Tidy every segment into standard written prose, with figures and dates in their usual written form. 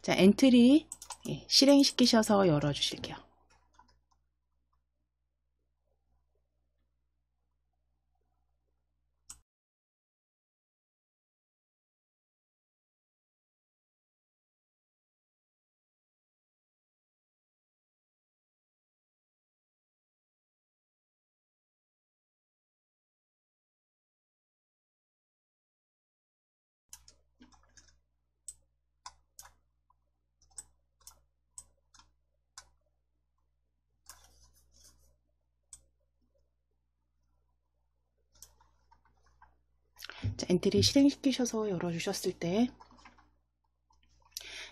자, 엔트리 실행시키셔서 열어주실게요. 자, 엔트리 실행시키셔서 열어주셨을 때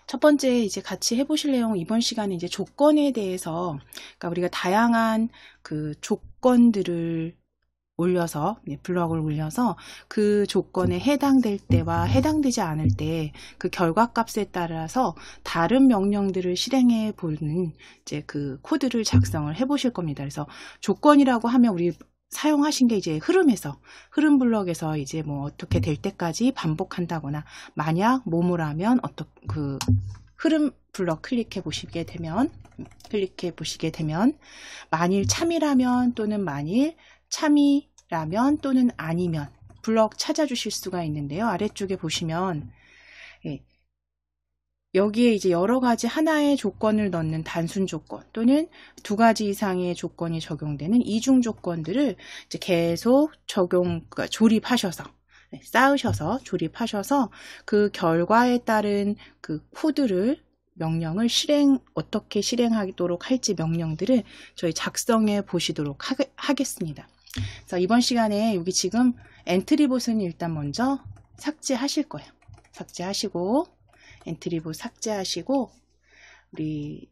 첫 번째 이제 같이 해보실 내용, 이번 시간에 이제 조건에 대해서, 그러니까 우리가 다양한 그 조건들을 올려서, 블럭을 올려서 그 조건에 해당될 때와 해당되지 않을 때 그 결과값에 따라서 다른 명령들을 실행해 보는 이제 그 코드를 작성을 해 보실 겁니다. 그래서 조건이라고 하면 우리 사용하신 게 이제 흐름 블럭에서 이제 뭐 어떻게 될 때까지 반복한다거나, 만약 뭐뭐라면 그 흐름 블럭 클릭해 보시게 되면 만일 참이라면 또는 만일 참이라면 또는 아니면 블럭 찾아주실 수가 있는데요. 아래쪽에 보시면 여기에 이제 여러 가지 하나의 조건을 넣는 단순 조건 또는 두 가지 이상의 조건이 적용되는 이중 조건들을 이제 계속 그러니까 조립하셔서, 쌓으셔서 조립하셔서 그 결과에 따른 그 코드를, 명령을 어떻게 실행하도록 할지 명령들을 저희 작성해 보시도록 하겠습니다. 그래서 이번 시간에 여기 지금 엔트리봇은 일단 먼저 삭제하실 거예요. 삭제하시고, 엔트리봇 삭제하시고, 우리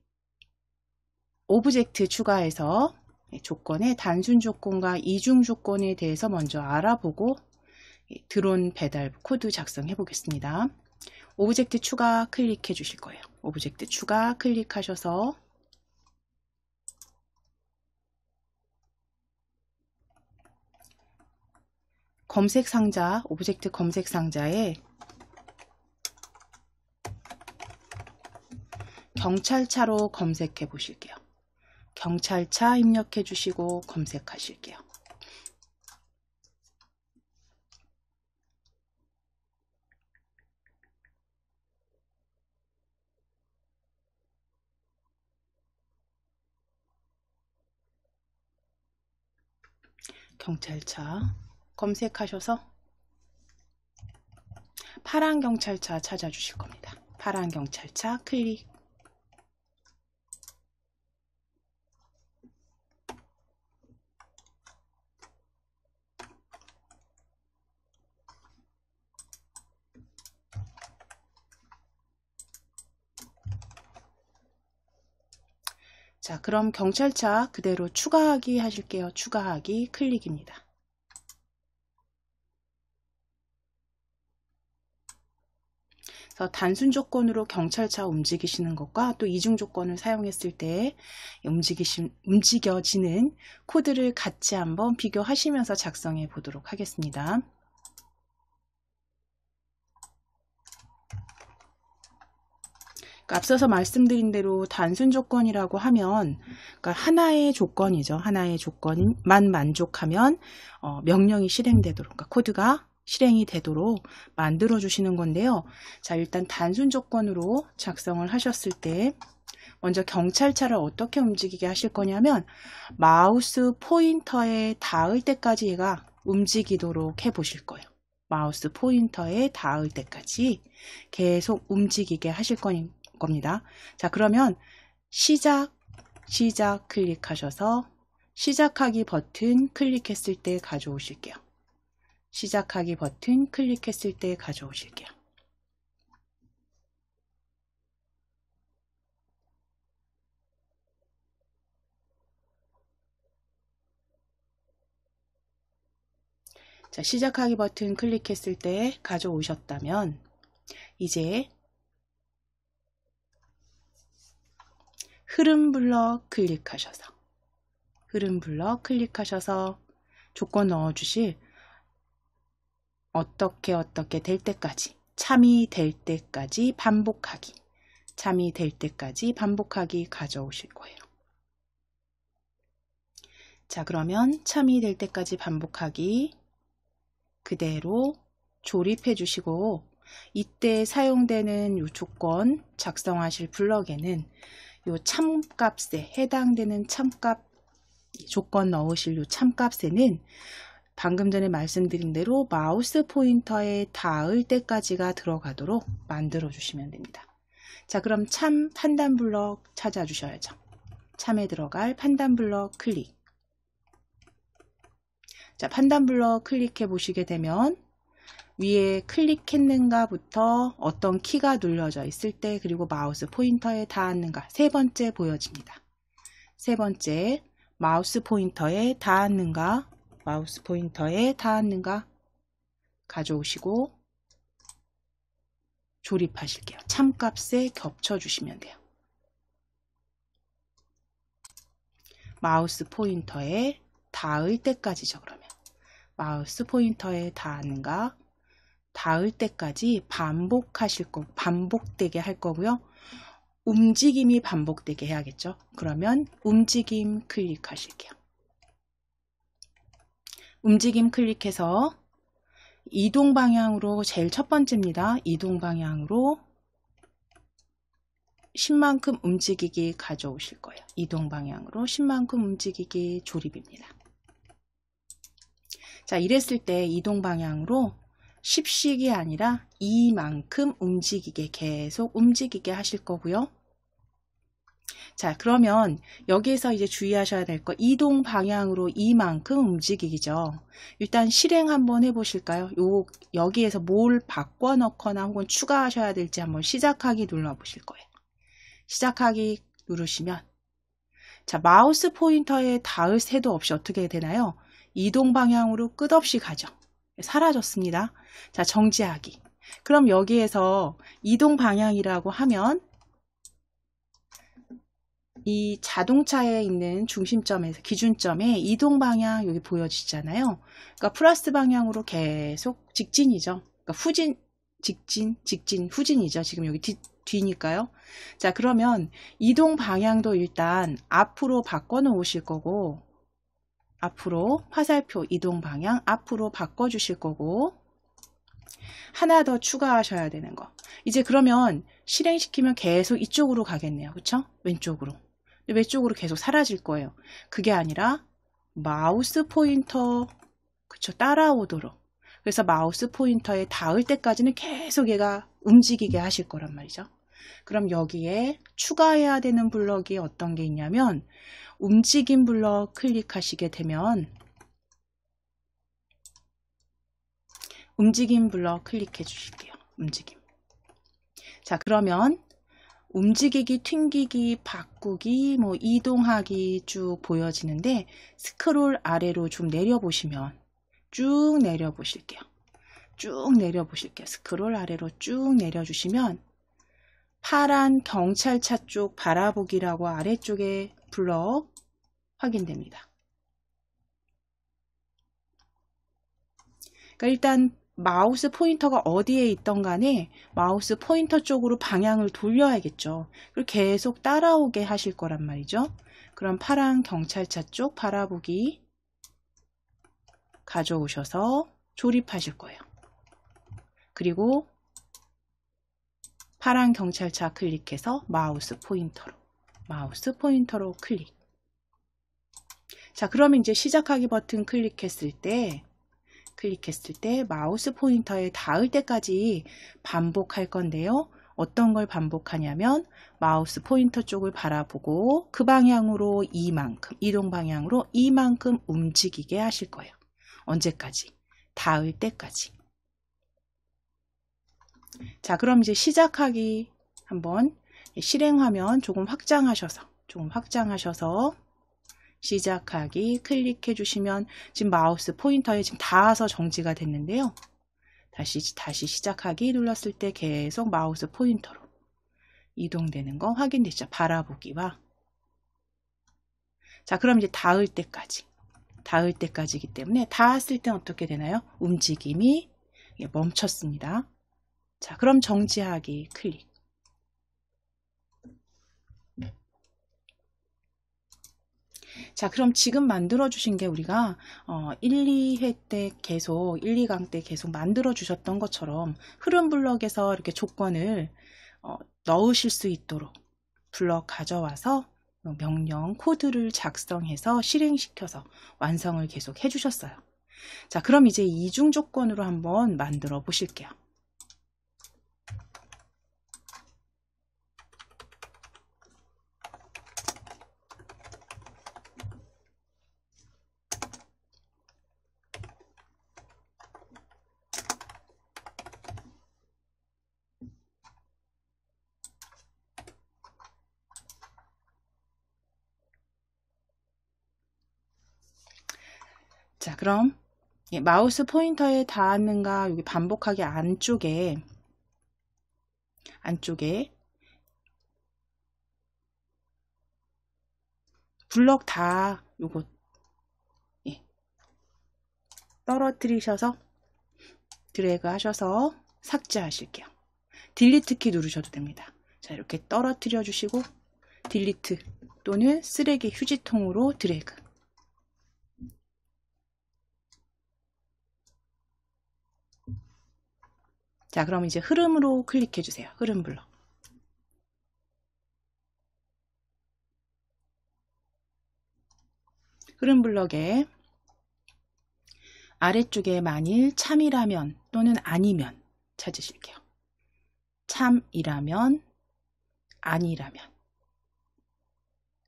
오브젝트 추가해서 조건의 단순 조건과 이중 조건에 대해서 먼저 알아보고 드론 배달 코드 작성해 보겠습니다. 오브젝트 추가 클릭해 주실 거예요. 오브젝트 추가 클릭하셔서 검색 상자, 오브젝트 검색 상자에 경찰차로 검색해 보실게요. 경찰차 입력해 주시고 검색하실게요. 경찰차 검색하셔서 파란 경찰차 찾아주실 겁니다. 파란 경찰차 클릭. 자, 그럼 경찰차 그대로 추가하기 하실게요. 추가하기 클릭입니다. 그래서 단순 조건으로 경찰차 움직이시는 것과 또 이중 조건을 사용했을 때 움직여지는 코드를 같이 한번 비교하시면서 작성해 보도록 하겠습니다. 그러니까 앞서서 말씀드린 대로 단순 조건이라고 하면, 그러니까 하나의 조건이죠. 하나의 조건만 만족하면 명령이 실행되도록, 그러니까 코드가 실행이 되도록 만들어 주시는 건데요. 자, 일단 단순 조건으로 작성을 하셨을 때 먼저 경찰차를 어떻게 움직이게 하실 거냐면, 마우스 포인터에 닿을 때까지 얘가 움직이도록 해 보실 거예요. 마우스 포인터에 닿을 때까지 계속 움직이게 하실 겁니다. 자, 그러면 시작 클릭하셔서 시작하기 버튼 클릭했을 때 가져오실게요. 시작하기 버튼 클릭했을 때 가져오실게요. 자, 시작하기 버튼 클릭했을 때 가져오셨다면 이제 흐름 블럭 클릭하셔서 조건 넣어주실, 어떻게 될 때까지, 참이 될 때까지 반복하기, 참이 될 때까지 반복하기 가져오실 거예요. 자, 그러면 참이 될 때까지 반복하기 그대로 조립해 주시고, 이때 사용되는 요 조건 작성하실 블럭에는 요 참값에 해당되는 참값 조건 넣으실 요 참값에는 방금 전에 말씀드린 대로 마우스 포인터에 닿을 때까지가 들어가도록 만들어 주시면 됩니다. 자, 그럼 참 판단 블럭 찾아 주셔야죠. 참에 들어갈 판단 블럭 클릭. 자, 판단 블럭 클릭해 보시게 되면 위에 클릭했는가 부터 어떤 키가 눌려져 있을 때, 그리고 마우스 포인터에 닿았는가, 세 번째 보여집니다. 세 번째, 마우스 포인터에 닿았는가, 마우스 포인터에 닿았는가 가져오시고 조립하실게요. 참값에 겹쳐 주시면 돼요. 마우스 포인터에 닿을 때까지죠. 그러면 마우스 포인터에 닿았는가, 닿을 때까지 반복하실 거, 반복되게 할 거고요. 움직임이 반복되게 해야겠죠. 그러면 움직임 클릭하실게요. 움직임 클릭해서 이동 방향으로, 제일 첫 번째입니다. 이동 방향으로 10만큼 움직이기 가져오실 거예요. 이동 방향으로 10만큼 움직이기 조립입니다. 자, 이랬을 때 이동 방향으로 10씩이 아니라 2만큼 움직이게, 계속 움직이게 하실 거고요. 자, 그러면 여기에서 이제 주의하셔야 될 거, 이동 방향으로 2만큼 움직이기죠. 일단 실행 한번 해보실까요? 여기에서 뭘 바꿔 넣거나 혹은 추가하셔야 될지 한번 시작하기 눌러보실 거예요. 시작하기 누르시면, 자, 마우스 포인터에 닿을 새도 없이 어떻게 되나요? 이동 방향으로 끝없이 가죠. 사라졌습니다. 자, 정지하기. 그럼 여기에서 이동 방향이라고 하면 이 자동차에 있는 중심점에서 기준점에 이동 방향 여기 보여지잖아요. 그러니까 플러스 방향으로 계속 직진이죠. 그러니까 후진, 직진, 직진, 후진이죠. 지금 여기 뒤니까요. 자, 그러면 이동 방향도 일단 앞으로 바꿔 놓으실 거고, 앞으로 화살표 이동 방향 앞으로 바꿔 주실 거고, 하나 더 추가하셔야 되는 거. 이제 그러면 실행시키면 계속 이쪽으로 가겠네요. 그렇죠? 왼쪽으로. 왼쪽으로 계속 사라질 거예요. 그게 아니라 마우스 포인터, 그쵸, 따라오도록. 그래서 마우스 포인터에 닿을 때까지는 계속 얘가 움직이게 하실 거란 말이죠. 그럼 여기에 추가해야 되는 블럭이 어떤 게 있냐면, 움직임 블럭 클릭하시게 되면 움직임 블럭 클릭해 주실게요. 움직임. 자, 그러면 움직이기, 튕기기, 바꾸기, 뭐 이동하기 쭉 보여지는데, 스크롤 아래로 좀 내려보시면, 쭉 내려보실게요. 쭉 내려보실게요. 스크롤 아래로 쭉 내려주시면 파란 경찰차 쪽 바라보기라고 아래쪽에 블럭 확인됩니다. 그러니까 일단 마우스 포인터가 어디에 있던 간에 마우스 포인터 쪽으로 방향을 돌려야겠죠. 그리고 계속 따라오게 하실 거란 말이죠. 그럼 파란 경찰차 쪽 바라보기 가져오셔서 조립하실 거예요. 그리고 파란 경찰차 클릭해서 마우스 포인터로 클릭. 자, 그러면 이제 시작하기 버튼 클릭했을 때 마우스 포인터에 닿을 때까지 반복할 건데요. 어떤 걸 반복하냐면 마우스 포인터 쪽을 바라보고 그 방향으로 이만큼, 이동 방향으로 이만큼 움직이게 하실 거예요. 언제까지? 닿을 때까지. 자, 그럼 이제 시작하기 한번 실행화면 조금 확장하셔서 시작하기 클릭해 주시면 지금 마우스 포인터에 지금 닿아서 정지가 됐는데요. 다시 시작하기 눌렀을 때 계속 마우스 포인터로 이동되는 거 확인되죠. 바라보기와. 자, 그럼 이제 닿을 때까지이기 때문에 닿았을 땐 어떻게 되나요? 움직임이 멈췄습니다. 자, 그럼 정지하기 클릭. 자, 그럼 지금 만들어 주신 게 우리가 1, 2회 때 계속 1, 2강 때 계속 만들어 주셨던 것처럼 흐름 블럭에서 이렇게 조건을 넣으실 수 있도록 블럭 가져와서 명령 코드를 작성해서 실행시켜서 완성을 계속 해주셨어요. 자, 그럼 이제 이중 조건으로 한번 만들어 보실게요. 자, 그럼 마우스 포인터에 닿았는가 여기 반복하기 안쪽에 블럭 다 요거 떨어뜨리셔서 드래그 하셔서 삭제하실게요. 딜리트 키 누르셔도 됩니다. 자, 이렇게 떨어뜨려 주시고 딜리트 또는 쓰레기 휴지통으로 드래그. 자, 그럼 이제 흐름으로 클릭해 주세요. 흐름 블럭. 흐름 블럭에 아래쪽에 만일 참이라면 또는 아니면 찾으실게요. 참이라면 아니라면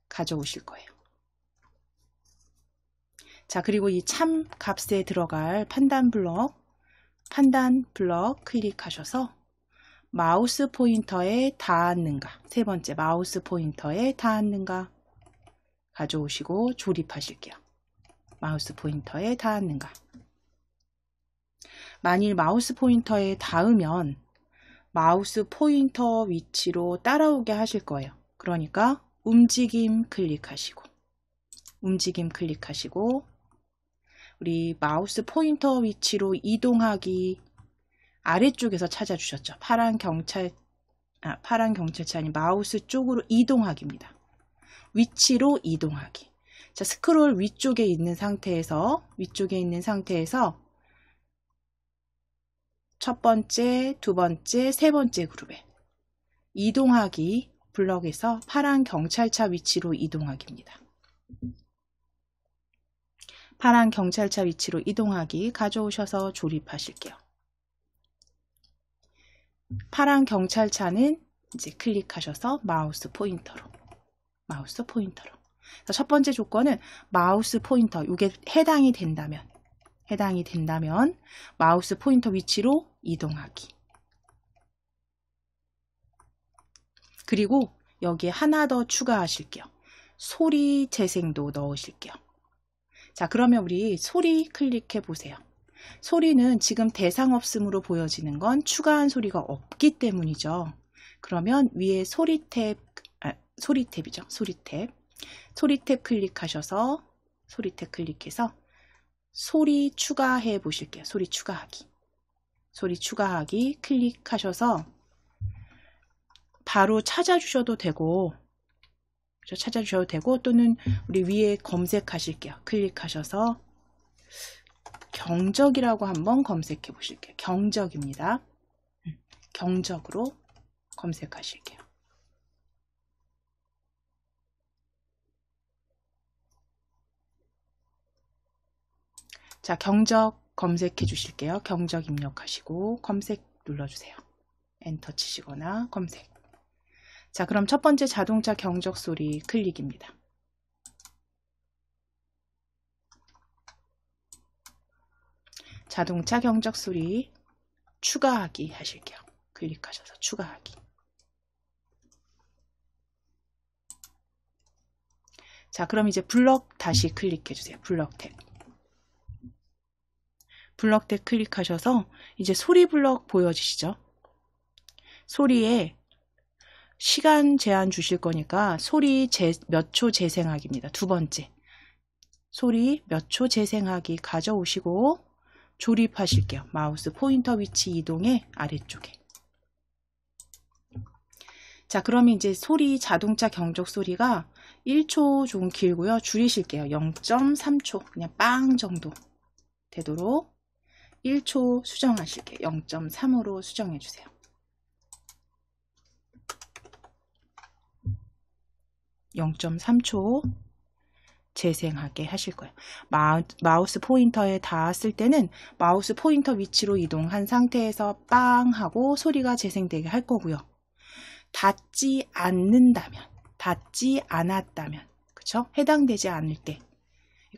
가져오실 거예요. 자, 그리고 이 참 값에 들어갈 판단 블럭 클릭하셔서 마우스 포인터에 닿았는가, 세 번째 마우스 포인터에 닿았는가 가져오시고 조립하실게요. 마우스 포인터에 닿았는가. 만일 마우스 포인터에 닿으면 마우스 포인터 위치로 따라오게 하실 거예요. 그러니까 움직임 클릭하시고 우리 마우스 포인터 위치로 이동하기 아래쪽에서 찾아주셨죠. 파란 경찰차 아닌 마우스 쪽으로 이동하기입니다. 위치로 이동하기. 자, 스크롤 위쪽에 있는 상태에서 첫 번째, 두 번째, 세 번째 그룹에 이동하기 블럭에서 파란 경찰차 위치로 이동하기입니다. 파란 경찰차 위치로 이동하기 가져오셔서 조립하실게요. 파란 경찰차는 이제 클릭하셔서 마우스 포인터로. 첫 번째 조건은 마우스 포인터, 이게 해당이 된다면 마우스 포인터 위치로 이동하기. 그리고 여기에 하나 더 추가하실게요. 소리 재생도 넣으실게요. 자, 그러면 우리 소리 클릭해 보세요. 소리는 지금 대상 없음으로 보여지는 건 추가한 소리가 없기 때문이죠. 그러면 위에 소리 탭 클릭해서 소리 추가해 보실게요. 소리 추가하기 클릭하셔서 바로 찾아주셔도 되고 또는 우리 위에 검색하실게요. 클릭하셔서 경적이라고 한번 검색해 보실게요. 경적입니다. 경적으로 검색하실게요. 자, 경적 검색해 주실게요. 경적 입력하시고 검색 눌러주세요. 엔터 치시거나 검색. 자, 그럼 첫 번째 자동차 경적 소리 클릭입니다. 자동차 경적 소리 추가하기 하실게요. 클릭하셔서 추가하기. 자, 그럼 이제 블럭 다시 클릭해 주세요. 블럭 탭 클릭하셔서 이제 소리 블럭 보여지시죠? 소리에 시간 제한 주실 거니까 소리 몇 초 재생하기입니다. 두 번째 소리 몇 초 재생하기 가져오시고 조립하실게요. 마우스 포인터 위치 이동해 아래쪽에. 자, 그러면 이제 소리 자동차 경적 소리가 1초 조금 길고요. 줄이실게요. 0.3초 그냥 빵 정도 되도록 1초 수정하실게요. 0.3으로 수정해 주세요. (0.3초) 재생하게 하실 거예요. 마우스 포인터에 닿았을 때는 마우스 포인터 위치로 이동한 상태에서 빵 하고 소리가 재생되게 할 거고요. 닿지 않았다면, 그쵸? 해당되지 않을 때,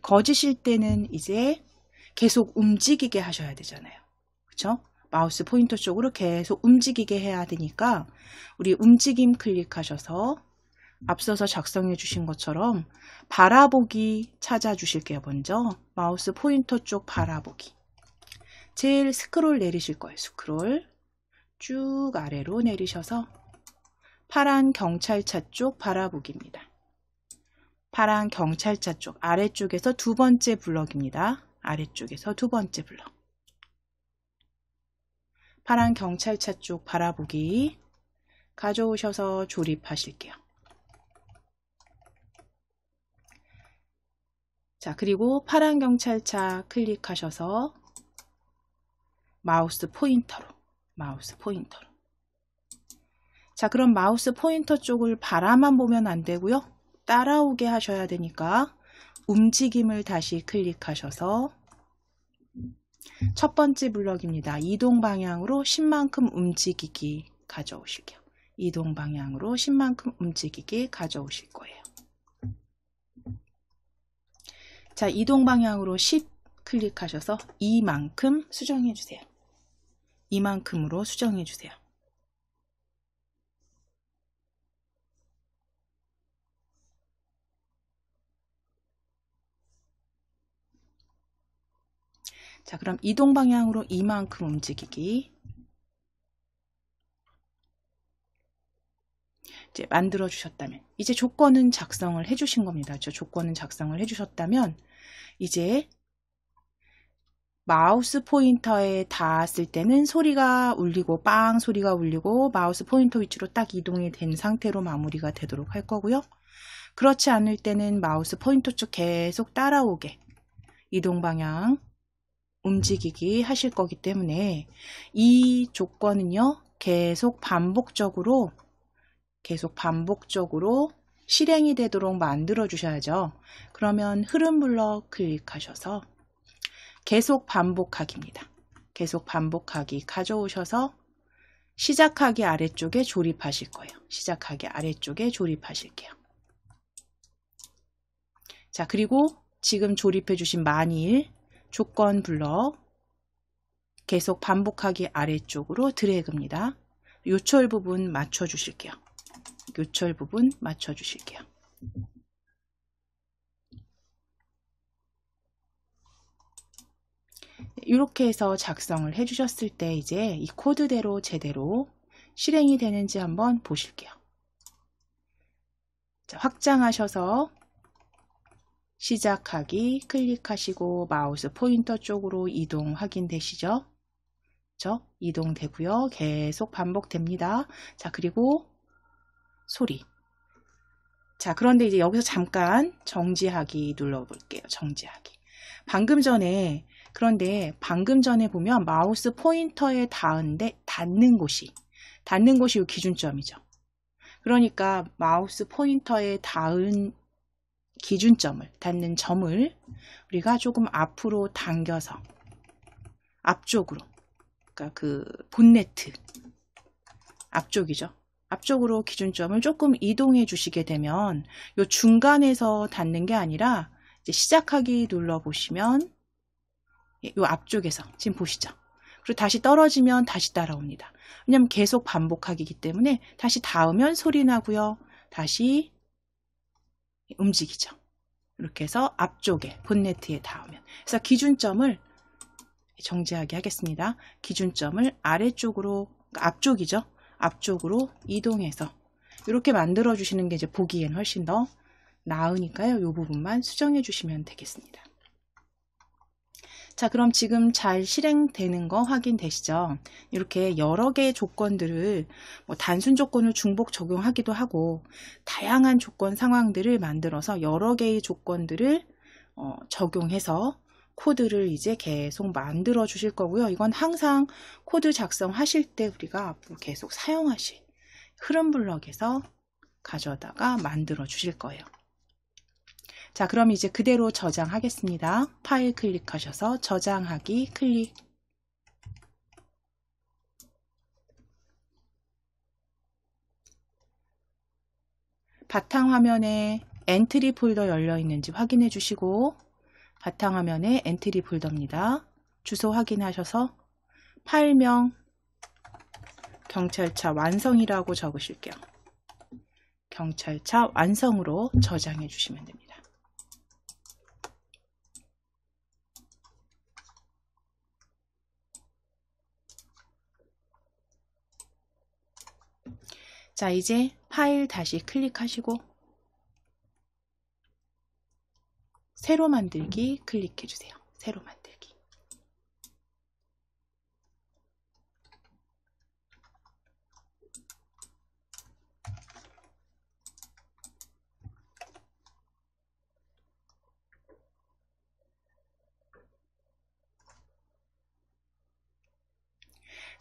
거짓일 때는 이제 계속 움직이게 하셔야 되잖아요. 그쵸? 마우스 포인터 쪽으로 계속 움직이게 해야 되니까 우리 움직임 클릭하셔서 앞서서 작성해 주신 것처럼 바라보기 찾아주실게요. 먼저 마우스 포인터 쪽 바라보기. 제일 스크롤 내리실 거예요. 스크롤 쭉 아래로 내리셔서 파란 경찰차 쪽 바라보기입니다. 파란 경찰차 쪽 아래쪽에서 두 번째 블럭입니다. 아래쪽에서 두 번째 블럭. 파란 경찰차 쪽 바라보기 가져오셔서 조립하실게요. 자, 그리고 파란 경찰차 클릭하셔서 마우스 포인터로. 자, 그럼 마우스 포인터 쪽을 바라만 보면 안 되고요. 따라오게 하셔야 되니까 움직임을 다시 클릭하셔서 첫 번째 블럭입니다. 이동 방향으로 10만큼 움직이기 가져오실게요. 이동 방향으로 10만큼 움직이기 가져오실 거예요. 자, 이동 방향으로 10 클릭하셔서 이만큼 수정해 주세요. 이만큼으로 수정해 주세요. 자, 그럼 이동 방향으로 이만큼 움직이기. 이제 만들어 주셨다면, 이제 조건은 작성을 해 주신 겁니다. 조건은 작성을 해 주셨다면 이제 마우스 포인터에 닿았을 때는 소리가 울리고 빵 소리가 울리고 마우스 포인터 위치로 딱 이동이 된 상태로 마무리가 되도록 할 거고요. 그렇지 않을 때는 마우스 포인터 쪽 계속 따라오게 이동 방향 움직이기 하실 거기 때문에 이 조건은요, 계속 반복적으로 실행이 되도록 만들어 주셔야죠. 그러면 흐름 블럭 클릭하셔서 계속 반복하기입니다. 계속 반복하기 가져오셔서 시작하기 아래쪽에 조립하실 거예요. 시작하기 아래쪽에 조립하실게요. 자, 그리고 지금 조립해 주신 만일 조건 블럭 계속 반복하기 아래쪽으로 드래그입니다. 요철 부분 맞춰 주실게요. 요철 부분 맞춰 주실게요. 이렇게 해서 작성을 해 주셨을 때 이제 이 코드대로 제대로 실행이 되는지 한번 보실게요. 자, 확장하셔서 시작하기 클릭하시고 마우스 포인터 쪽으로 이동 확인되시죠? 그렇죠? 이동되고요. 계속 반복됩니다. 자, 그리고 소리. 자, 그런데 이제 여기서 잠깐 정지하기 눌러볼게요. 정지하기. 방금 전에 보면 마우스 포인터에 닿는 곳이 이 기준점이죠. 그러니까 마우스 포인터에 닿은 닿는 점을 우리가 조금 앞으로 당겨서 앞쪽으로, 그러니까 그 본네트 앞쪽이죠. 앞쪽으로 기준점을 조금 이동해 주시게 되면 요 중간에서 닿는 게 아니라 이제 시작하기 눌러보시면 요 앞쪽에서 지금 보시죠. 그리고 다시 떨어지면 다시 따라옵니다. 왜냐면 계속 반복하기이기 때문에 다시 닿으면 소리 나고요. 다시 움직이죠. 이렇게 해서 앞쪽에 본네트에 닿으면. 그래서 기준점을 정지하게 하겠습니다. 기준점을 아래쪽으로, 그러니까 앞쪽이죠. 앞쪽으로 이동해서 이렇게 만들어 주시는 게 이제 보기엔 훨씬 더 나으니까요. 이 부분만 수정해 주시면 되겠습니다. 자, 그럼 지금 잘 실행되는 거 확인되시죠? 이렇게 여러 개의 조건들을 뭐 단순 조건을 중복 적용하기도 하고 다양한 조건 상황들을 만들어서 여러 개의 조건들을 적용해서 코드를 이제 계속 만들어 주실 거고요. 이건 항상 코드 작성하실 때 우리가 앞으로 계속 사용하실 흐름 블럭에서 가져다가 만들어 주실 거예요. 자, 그럼 이제 그대로 저장하겠습니다. 파일 클릭하셔서 저장하기 클릭. 바탕화면에 엔트리 폴더 열려 있는지 확인해 주시고, 바탕화면에 엔트리 폴더입니다. 주소 확인하셔서 파일명 경찰차 완성이라고 적으실게요. 경찰차 완성으로 저장해 주시면 됩니다. 자, 이제 파일 다시 클릭하시고 새로 만들기 클릭해 주세요. 새로 만들기.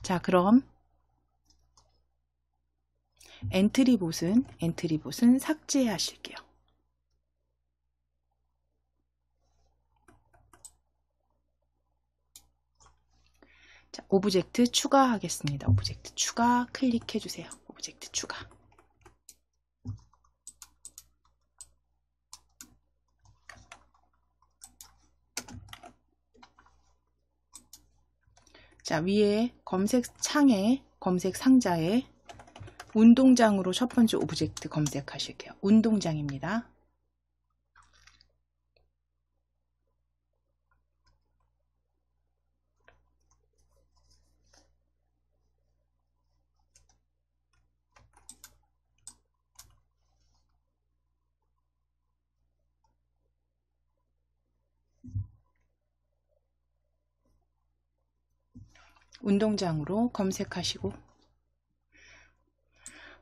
자, 그럼 엔트리봇은 삭제하실게요. 자, 오브젝트 추가하겠습니다. 오브젝트 추가 클릭해 주세요. 오브젝트 추가. 자, 위에 검색 창에 검색 상자에 운동장으로 첫 번째 오브젝트 검색하실게요. 운동장입니다. 운동장으로 검색하시고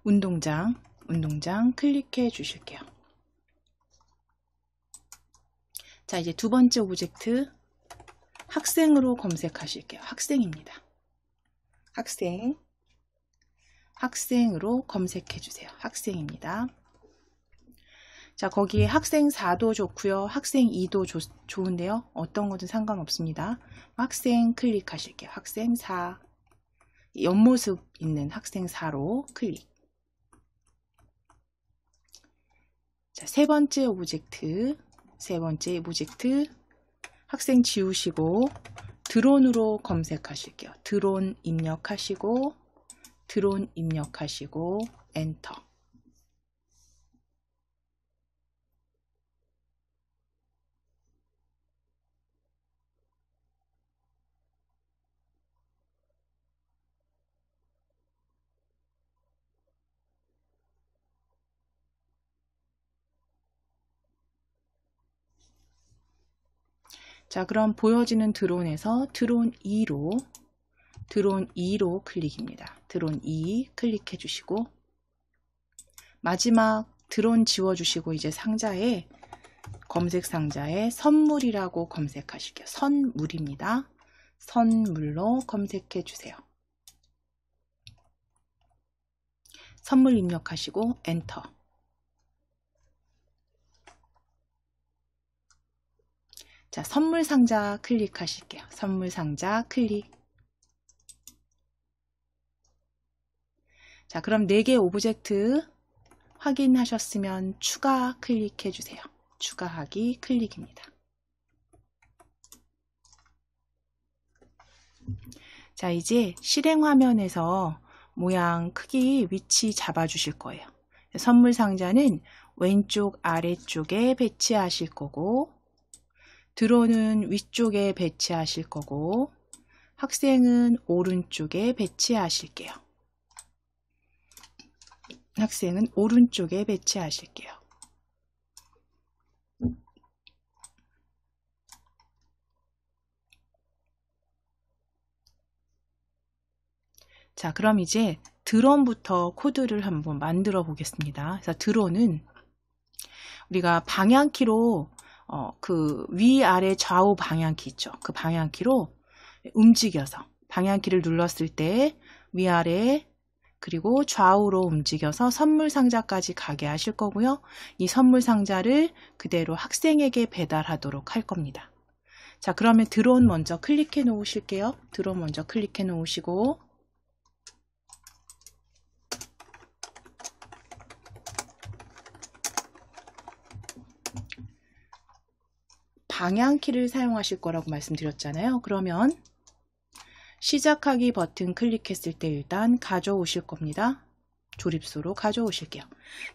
운동장 클릭해 주실게요. 자, 이제 두 번째 오브젝트 학생으로 검색하실게요. 학생입니다. 학생으로 검색해 주세요. 학생입니다. 자, 거기에 학생 4도 좋고요. 학생 2도 좋은데요. 어떤 것은 상관없습니다. 학생 클릭하실게요. 학생 4. 옆모습 있는 학생 4로 클릭. 자, 세 번째 오브젝트 학생 지우시고 드론으로 검색하실게요. 드론 입력하시고 엔터. 자, 그럼 보여지는 드론에서 드론 2로 클릭입니다. 드론 2 클릭해 주시고 마지막 드론 지워 주시고 이제 상자에 검색 상자에 선물이라고 검색하실게요. 선물입니다. 선물로 검색해 주세요. 선물 입력하시고 엔터. 자, 선물 상자 클릭하실게요. 선물 상자 클릭. 자, 그럼 4개 오브젝트 확인하셨으면 추가 클릭해 주세요. 추가하기 클릭입니다. 자, 이제 실행 화면에서 모양 크기 위치 잡아 주실 거예요. 선물 상자는 왼쪽 아래쪽에 배치하실 거고 드론은 위쪽에 배치하실 거고 학생은 오른쪽에 배치하실게요. 학생은 오른쪽에 배치하실게요. 자, 그럼 이제 드론부터 코드를 한번 만들어 보겠습니다. 그래서 드론은 우리가 방향키로 그 위아래 좌우 방향키 있죠. 그 방향키로 움직여서 방향키를 눌렀을 때 위아래 그리고 좌우로 움직여서 선물 상자까지 가게 하실 거고요. 이 선물 상자를 그대로 학생에게 배달하도록 할 겁니다. 자, 그러면 드론 먼저 클릭해 놓으실게요. 드론 먼저 클릭해 놓으시고 방향키를 사용하실 거라고 말씀드렸잖아요. 그러면 시작하기 버튼 클릭했을 때 일단 가져오실 겁니다. 조립소로 가져오실게요.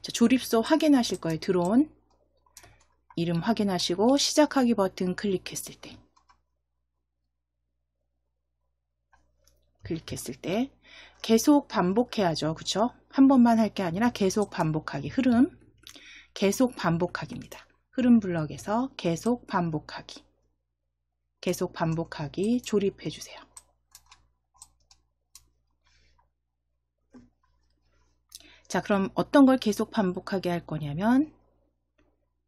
자, 조립소 확인하실 거예요. 드론 이름 확인하시고 시작하기 버튼 클릭했을 때 계속 반복해야죠. 그쵸? 한 번만 할 게 아니라 계속 반복하기. 흐름 계속 반복하기입니다. 흐름 블럭에서 계속 반복하기 조립해 주세요. 자, 그럼 어떤 걸 계속 반복하게 할 거냐면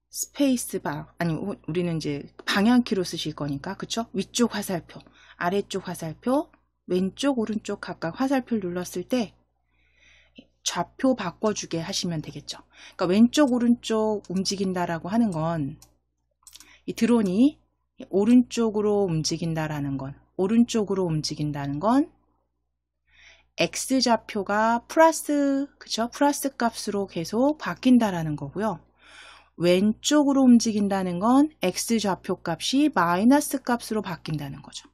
스페이스바, 아니 우리는 이제 방향키로 쓰실 거니까, 그쵸? 위쪽 화살표, 아래쪽 화살표, 왼쪽 오른쪽 각각 화살표를 눌렀을 때 좌표 바꿔주게 하시면 되겠죠. 그러니까 왼쪽 오른쪽 움직인다라고 하는 건 이 드론이 오른쪽으로 움직인다라는 건 X 좌표가 플러스, 그쵸? 플러스 값으로 계속 바뀐다라는 거고요. 왼쪽으로 움직인다는 건 X 좌표 값이 마이너스 값으로 바뀐다는 거죠.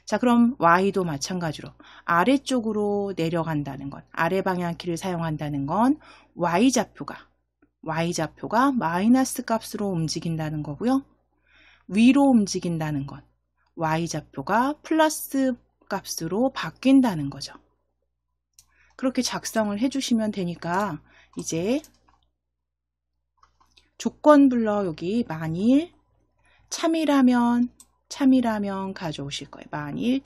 자, 그럼 Y도 마찬가지로 아래쪽으로 내려간다는 건, 아래 방향키를 사용한다는 건 Y좌표가 마이너스 값으로 움직인다는 거고요. 위로 움직인다는 건 Y좌표가 플러스 값으로 바뀐다는 거죠. 그렇게 작성을 해주시면 되니까 이제 조건 블럭 여기 만일 참이라면 가져오실 거예요. 만일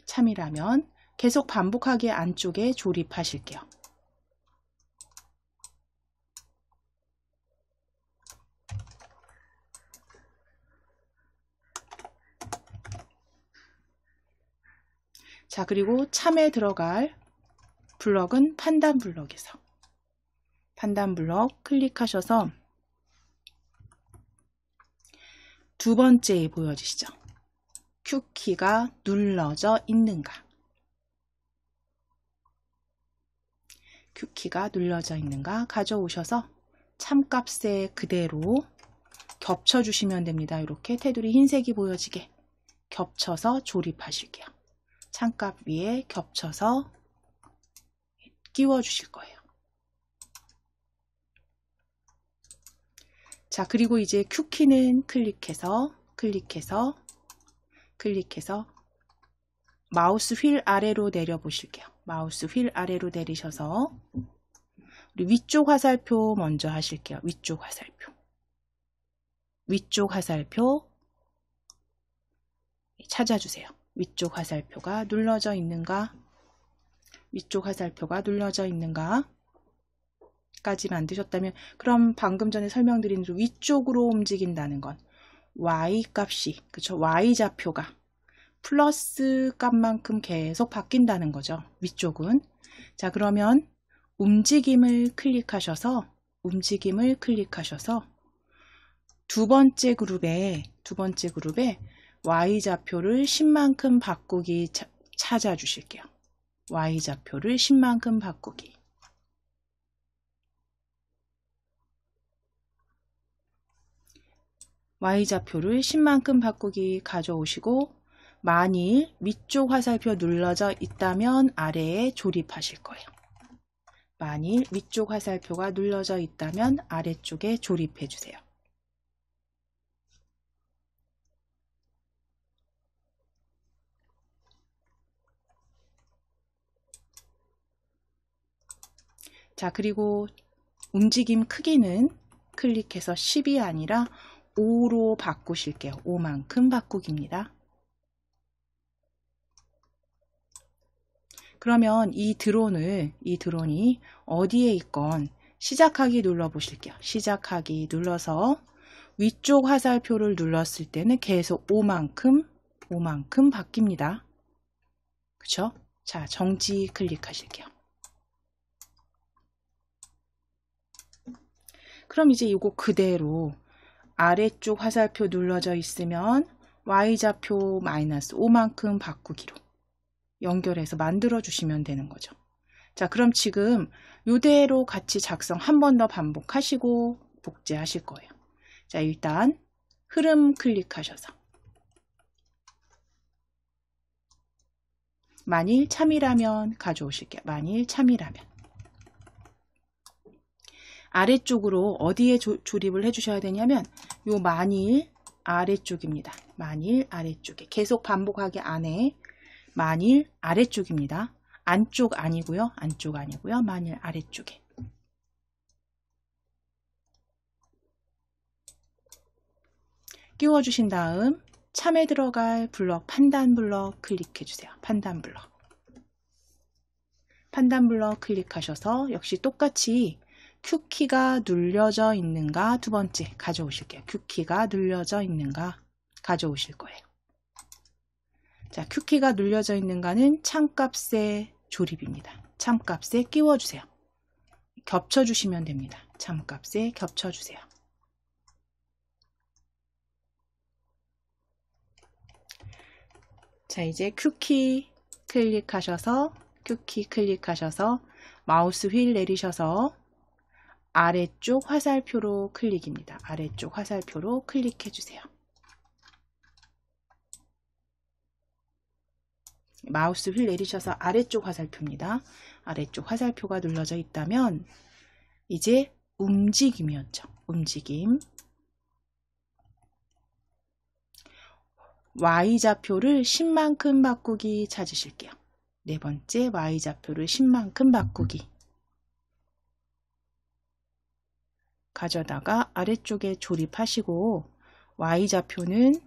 참이라면 계속 반복하기 안쪽에 조립하실게요. 자, 그리고 참에 들어갈 블럭은 판단 블럭에서 판단 블럭 클릭하셔서 두 번째에 보여지시죠? Q키가 눌러져 있는가? Q키가 눌러져 있는가 가져오셔서 참값에 그대로 겹쳐주시면 됩니다. 이렇게 테두리 흰색이 보여지게 겹쳐서 조립하실게요. 참값 위에 겹쳐서 끼워 주실 거예요. 자, 그리고 이제 Q키는 클릭해서 마우스 휠 아래로 내려 보실게요. 마우스 휠 아래로 내리셔서 우리 위쪽 화살표 먼저 하실게요. 위쪽 화살표 찾아주세요. 위쪽 화살표가 눌러져 있는가? 까지 만드셨다면, 그럼 방금 전에 설명드린 대로 위쪽으로 움직인다는 건 Y 값이, 그쵸? Y 좌표가 플러스 값만큼 계속 바뀐다는 거죠. 위쪽은. 자, 그러면 움직임을 클릭하셔서 두 번째 그룹에 Y 좌표를 10만큼 바꾸기 찾아주실게요. Y 좌표를 10만큼 바꾸기. Y좌표를 10만큼 바꾸기 가져오시고, 만일 위쪽 화살표 눌러져 있다면 아래에 조립하실 거예요. 만일 위쪽 화살표가 눌러져 있다면 아래쪽에 조립해 주세요. 자, 그리고 움직임 크기는 클릭해서 10이 아니라 5로 바꾸실게요. 5만큼 바꾸기입니다. 그러면 이 드론이 어디에 있건 시작하기 눌러 보실게요. 시작하기 눌러서 위쪽 화살표를 눌렀을 때는 계속 5만큼 바뀝니다. 그쵸? 자, 정지 클릭하실게요. 그럼 이제 이거 그대로 아래쪽 화살표 눌러져 있으면 Y좌표 마이너스 5만큼 바꾸기로 연결해서 만들어 주시면 되는 거죠. 자, 그럼 지금 이대로 같이 작성 한 번 더 반복하시고 복제하실 거예요. 자, 일단 흐름 클릭하셔서 만일 참이라면 가져오실게요. 만일 참이라면 아래쪽으로 어디에 조립을 해주셔야 되냐면 요 만일 아래쪽입니다. 만일 아래쪽에 계속 반복하기 안에 만일 아래쪽입니다. 안쪽 아니고요. 안쪽 아니고요. 만일 아래쪽에. 끼워주신 다음 참에 들어갈 블럭 판단 블럭 클릭해 주세요. 판단 블럭. 판단 블럭 클릭하셔서 역시 똑같이 Q키가 눌려져 있는가 두 번째 가져오실게요. Q키가 눌려져 있는가 가져오실 거예요. 자, Q키가 눌려져 있는가는 참값의 조립입니다. 참값에 끼워주세요. 겹쳐주시면 됩니다. 참값에 겹쳐주세요. 자, 이제 Q키 클릭하셔서 마우스 휠 내리셔서 아래쪽 화살표로 클릭입니다. 아래쪽 화살표로 클릭해 주세요. 마우스 휠 내리셔서 아래쪽 화살표입니다. 아래쪽 화살표가 눌러져 있다면 이제 움직임이었죠. 움직임. Y좌표를 10만큼 바꾸기 찾으실게요. 네 번째 Y좌표를 10만큼 바꾸기. 가져다가 아래쪽에 조립하시고 Y좌표는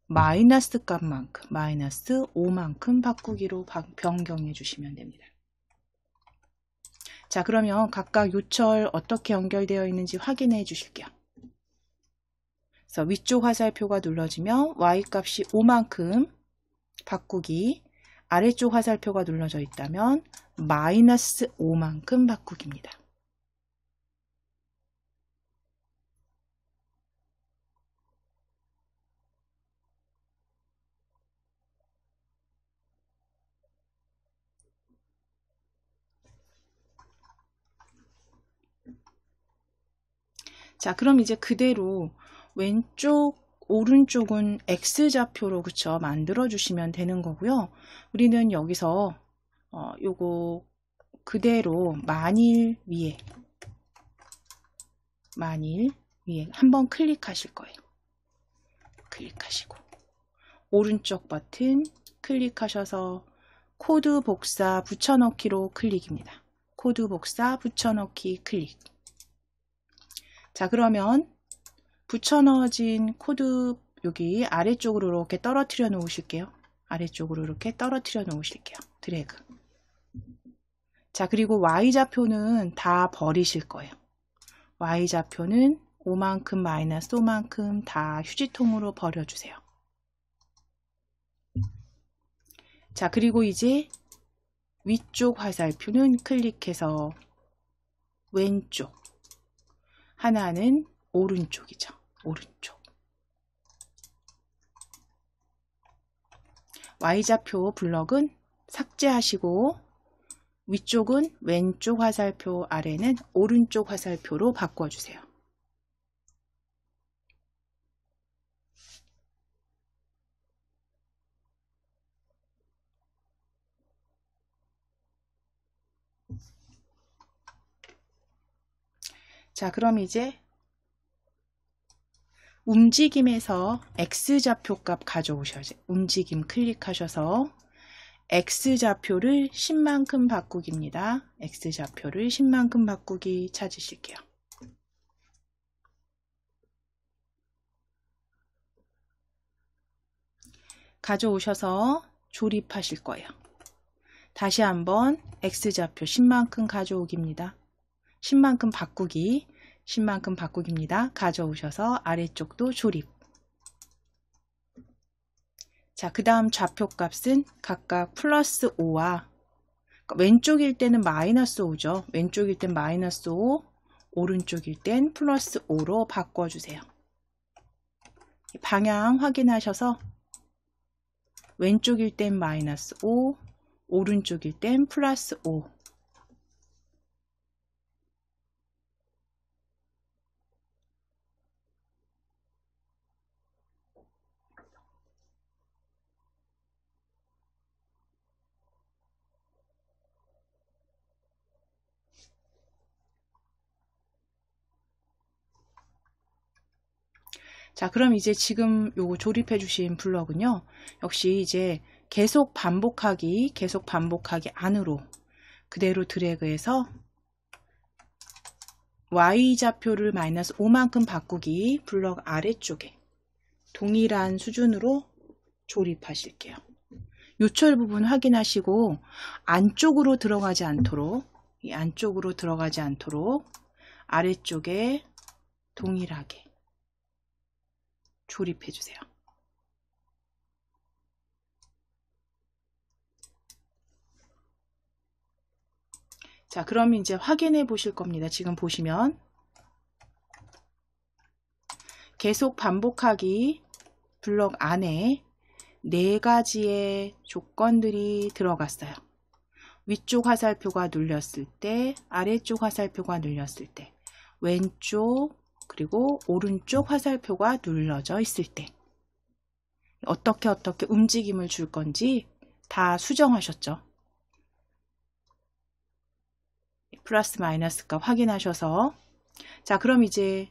마이너스 값만큼 마이너스 5만큼 바꾸기로 변경해 주시면 됩니다. 자, 그러면 각각 요철 어떻게 연결되어 있는지 확인해 주실게요. 그래서 위쪽 화살표가 눌러지면 Y값이 5만큼 바꾸기, 아래쪽 화살표가 눌러져 있다면 마이너스 5만큼 바꾸기입니다. 자, 그럼 이제 그대로 왼쪽, 오른쪽은 X좌표로 그쵸? 만들어 주시면 되는 거고요. 우리는 여기서 요거 그대로 만일 위에 한번 클릭하실 거예요. 클릭하시고 오른쪽 버튼 클릭하셔서 코드 복사 붙여넣기로 클릭입니다. 코드 복사 붙여넣기 클릭. 자, 그러면 붙여넣어진 코드 여기 아래쪽으로 이렇게 떨어뜨려 놓으실게요. 아래쪽으로 이렇게 떨어뜨려 놓으실게요. 드래그. 자, 그리고 Y좌표는 다 버리실 거예요. Y좌표는 5만큼 마이너스 5만큼 다 휴지통으로 버려주세요. 자, 그리고 이제 위쪽 화살표는 클릭해서 왼쪽, 하나는 오른쪽이죠. 오른쪽. Y좌표 블럭은 삭제하시고 위쪽은 왼쪽 화살표, 아래는 오른쪽 화살표로 바꿔주세요. 자, 그럼 이제 움직임에서 X좌표 값 가져오셔야죠. 움직임 클릭하셔서 X좌표를 10만큼 바꾸기입니다. X좌표를 10만큼 바꾸기 찾으실게요. 가져오셔서 조립하실 거예요. 다시 한번 X좌표 10만큼 가져오기입니다. 10만큼 바꾸기, 10만큼 바꾸기입니다. 가져오셔서 아래쪽도 조립. 자, 그 다음 좌표 값은 각각 플러스 5와 왼쪽일 때는 마이너스 5죠. 왼쪽일 땐 마이너스 5, 오른쪽일 땐 플러스 5로 바꿔주세요. 방향 확인하셔서 왼쪽일 땐 마이너스 5, 오른쪽일 땐 플러스 5. 자, 그럼 이제 지금 요거 조립해 주신 블럭은요. 역시 이제 계속 반복하기 안으로 그대로 드래그해서 Y좌표를 마이너스 5만큼 바꾸기 블럭 아래쪽에 동일한 수준으로 조립하실게요. 요철 부분 확인하시고 안쪽으로 들어가지 않도록 이 안쪽으로 들어가지 않도록 아래쪽에 동일하게 조립해 주세요. 자, 그럼 이제 확인해 보실 겁니다. 지금 보시면 계속 반복하기 블럭 안에 4가지의 조건들이 들어갔어요. 위쪽 화살표가 눌렸을 때, 아래쪽 화살표가 눌렸을 때, 왼쪽 그리고 오른쪽 화살표가 눌러져 있을 때 어떻게 움직임을 줄 건지 다 수정하셨죠. 플러스 마이너스 값 확인하셔서 자, 그럼 이제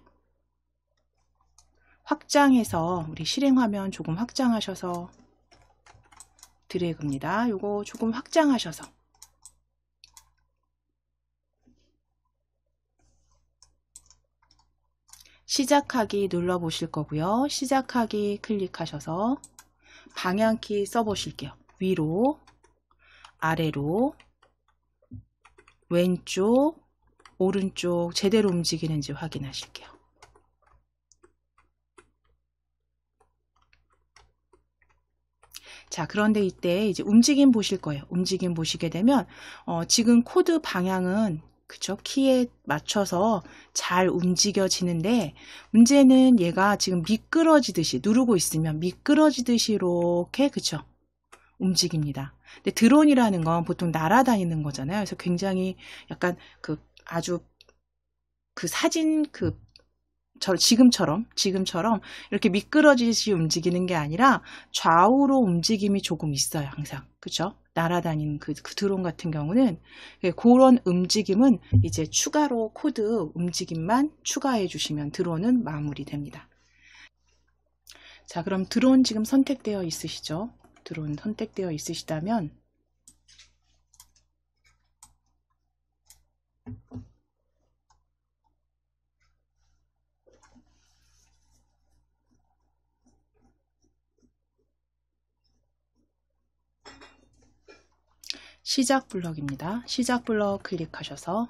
확장해서 우리 실행 화면 조금 확장하셔서 드래그입니다. 요거 조금 확장하셔서 시작하기 눌러 보실 거고요. 시작하기 클릭하셔서 방향키 써 보실게요. 위로, 아래로, 왼쪽, 오른쪽 제대로 움직이는지 확인하실게요. 자, 그런데 이때 이제 움직임 보실 거예요. 움직임 보시게 되면 지금 코드 방향은 그쵸? 키에 맞춰서 잘 움직여지는데 문제는 얘가 지금 미끄러지듯이 누르고 있으면 미끄러지듯이 이렇게 그쵸? 움직입니다. 근데 드론이라는 건 보통 날아다니는 거잖아요. 그래서 굉장히 약간 아주 사진 지금처럼 이렇게 미끄러지듯이 움직이는 게 아니라 좌우로 움직임이 조금 있어요. 항상. 그쵸? 날아다니는 그 드론 같은 경우는 그런 움직임은 이제 추가로 코드 움직임만 추가해 주시면 드론은 마무리됩니다. 자, 그럼 드론 지금 선택되어 있으시죠? 드론 선택되어 있으시다면 시작 블럭입니다. 시작 블럭 클릭하셔서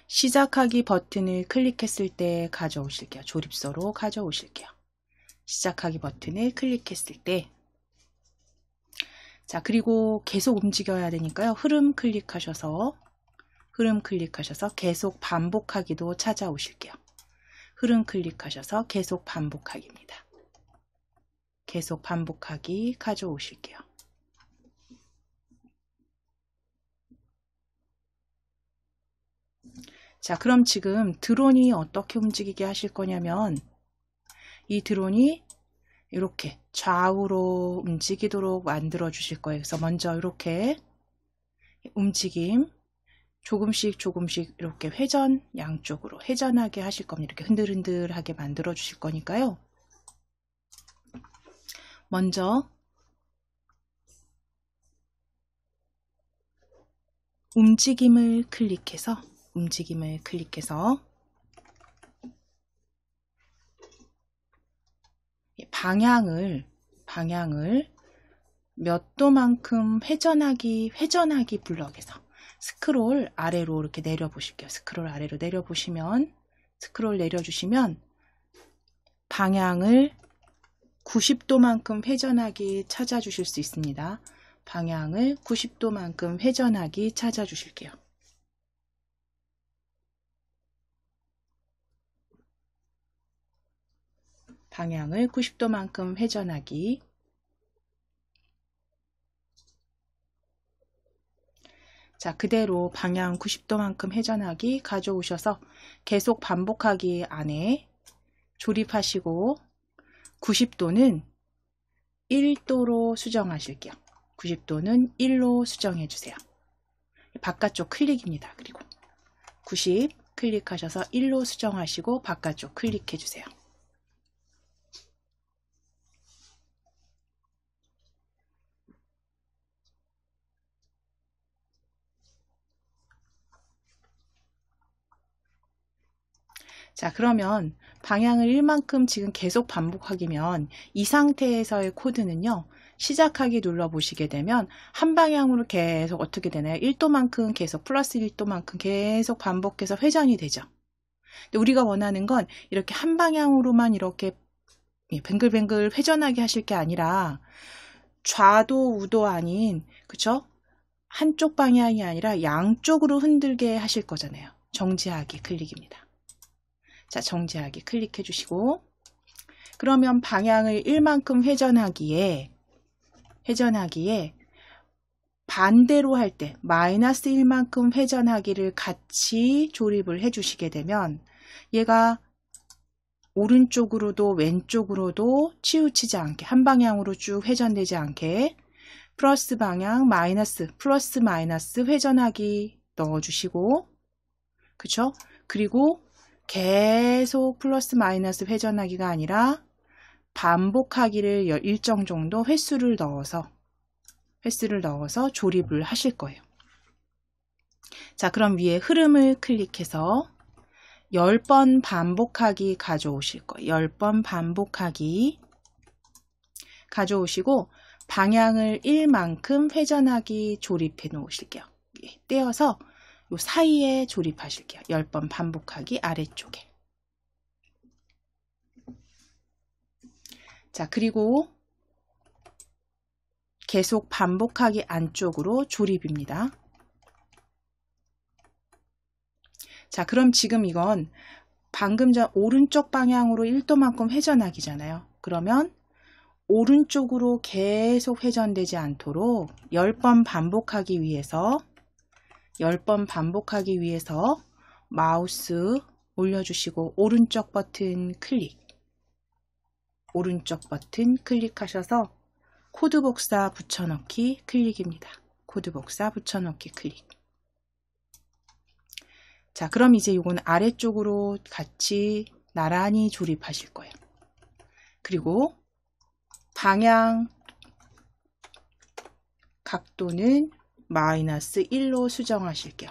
시작하기 버튼을 클릭했을 때 가져오실게요. 조립서로 가져오실게요. 시작하기 버튼을 클릭했을 때 자, 그리고 계속 움직여야 되니까요. 흐름 클릭하셔서 계속 반복하기도 찾아오실게요. 흐름 클릭하셔서 계속 반복하기입니다. 계속 반복하기 가져오실게요. 자, 그럼 지금 드론이 어떻게 움직이게 하실 거냐면 이 드론이 이렇게 좌우로 움직이도록 만들어 주실 거예요. 그래서 먼저 이렇게 움직임 조금씩 이렇게 양쪽으로 회전하게 하실 겁니다. 이렇게 흔들흔들하게 만들어 주실 거니까요. 먼저 움직임을 클릭해서 방향을 몇 도만큼 회전하기 블럭에서 스크롤 아래로 이렇게 내려보실게요. 스크롤 아래로 내려보시면, 스크롤 내려주시면 방향을 90도만큼 회전하기 찾아주실 수 있습니다. 방향을 90도만큼 회전하기 찾아주실게요. 방향을 90도만큼 회전하기. 자, 그대로 방향 90도만큼 회전하기 가져오셔서 계속 반복하기 안에 조립하시고 90도는 1도로 수정하실게요. 90도는 1로 수정해 주세요. 바깥쪽 클릭입니다. 그리고 90 클릭하셔서 1로 수정하시고 바깥쪽 클릭해 주세요. 자, 그러면 방향을 1만큼 지금 계속 반복하기면 이 상태에서의 코드는요. 시작하기 눌러보시게 되면 한 방향으로 계속 어떻게 되나요? 1도만큼 계속 플러스 1도만큼 계속 반복해서 회전이 되죠. 근데 우리가 원하는 건 이렇게 한 방향으로만 이렇게 뱅글뱅글 회전하게 하실 게 아니라 좌도 우도 아닌, 그쵸? 한쪽 방향이 아니라 양쪽으로 흔들게 하실 거잖아요. 정지하기 클릭입니다. 자, 정지하기 클릭해 주시고, 그러면 방향을 1만큼 회전하기에 반대로 할 때 마이너스 1만큼 회전하기를 같이 조립을 해 주시게 되면 얘가 오른쪽으로도 왼쪽으로도 치우치지 않게, 한 방향으로 쭉 회전되지 않게 플러스 방향 마이너스 플러스 마이너스 회전하기 넣어주시고, 그쵸? 그리고 계속 플러스 마이너스 회전하기가 아니라 반복하기를 일정 정도 횟수를 넣어서 조립을 하실 거예요. 자, 그럼 위에 흐름을 클릭해서 10번 반복하기 가져오실 거예요. 10번 반복하기 가져오시고 방향을 1만큼 회전하기 조립해 놓으실게요. 떼어서 요 사이에 조립하실게요. 10번 반복하기 아래쪽에. 자, 그리고 계속 반복하기 안쪽으로 조립입니다. 자, 그럼 지금 이건 방금 전 오른쪽 방향으로 1도만큼 회전하기잖아요. 그러면 오른쪽으로 계속 회전되지 않도록 10번 반복하기 위해서 마우스 올려주시고 오른쪽 버튼 클릭하셔서 코드 복사 붙여넣기 클릭입니다. 코드 복사 붙여넣기 클릭. 자, 그럼 이제 이건 아래쪽으로 같이 나란히 조립하실 거예요. 그리고 방향 각도는 마이너스 1로 수정하실게요.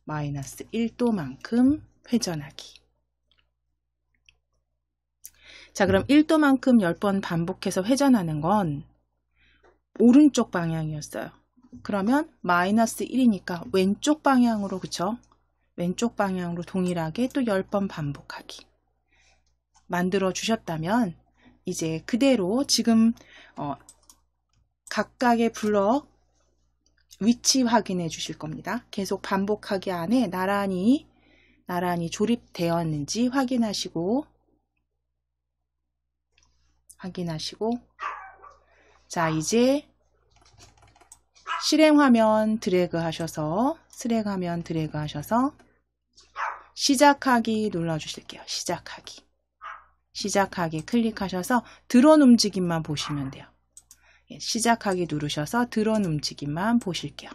마이너스 1도만큼 회전하기. 자, 그럼 1도만큼 10번 반복해서 회전하는 건 오른쪽 방향이었어요. 그러면 마이너스 1이니까 왼쪽 방향으로, 그쵸? 왼쪽 방향으로 동일하게 또 10번 반복하기 만들어 주셨다면 이제 그대로 지금 각각의 블럭 위치 확인해 주실 겁니다. 계속 반복하기 안에 나란히 조립되었는지 확인하시고 자, 이제 실행화면 드래그 하셔서 시작하기 눌러주실게요. 시작하기 클릭하셔서 드론 움직임만 보시면 돼요. 시작하기 누르셔서 드론 움직임만 보실게요.